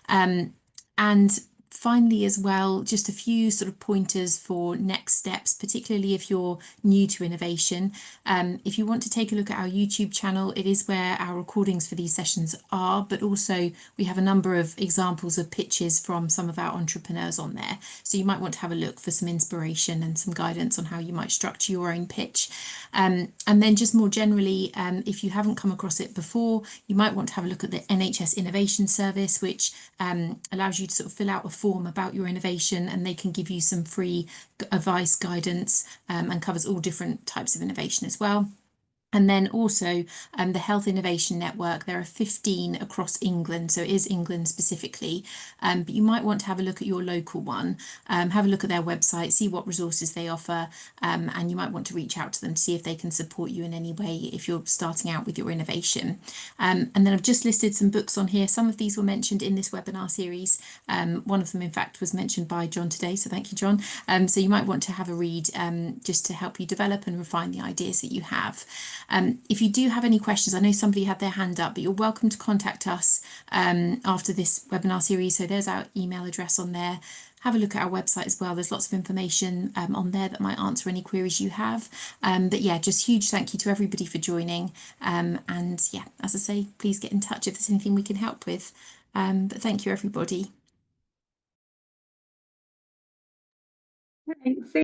S1: And finally, as well, just a few sort of pointers for next steps, particularly if you're new to innovation. If you want to take a look at our YouTube channel, it is where our recordings for these sessions are, but also we have a number of examples of pitches from some of our entrepreneurs on there. So you might want to have a look for some inspiration and some guidance on how you might structure your own pitch. And then just more generally, if you haven't come across it before, you might want to have a look at the NHS Innovation Service, which allows you to sort of fill out a form about your innovation, and they can give you some free advice, guidance, and covers all different types of innovation as well. And then also the Health Innovation Network, there are 15 across England, so it is England specifically, but you might want to have a look at your local one, have a look at their website, see what resources they offer, and you might want to reach out to them to see if they can support you in any way if you're starting out with your innovation. And then I've just listed some books on here. Some of these were mentioned in this webinar series. One of them, in fact, was mentioned by John today, so thank you, John. So you might want to have a read just to help you develop and refine the ideas that you have. If you do have any questions, I know somebody had their hand up, but you're welcome to contact us after this webinar series. So there's our email address on there. Have a look at our website as well. There's lots of information on there that might answer any queries you have. But yeah, just huge thank you to everybody for joining. And yeah, as I say, please get in touch if there's anything we can help with. But thank you, everybody.
S3: Thanks.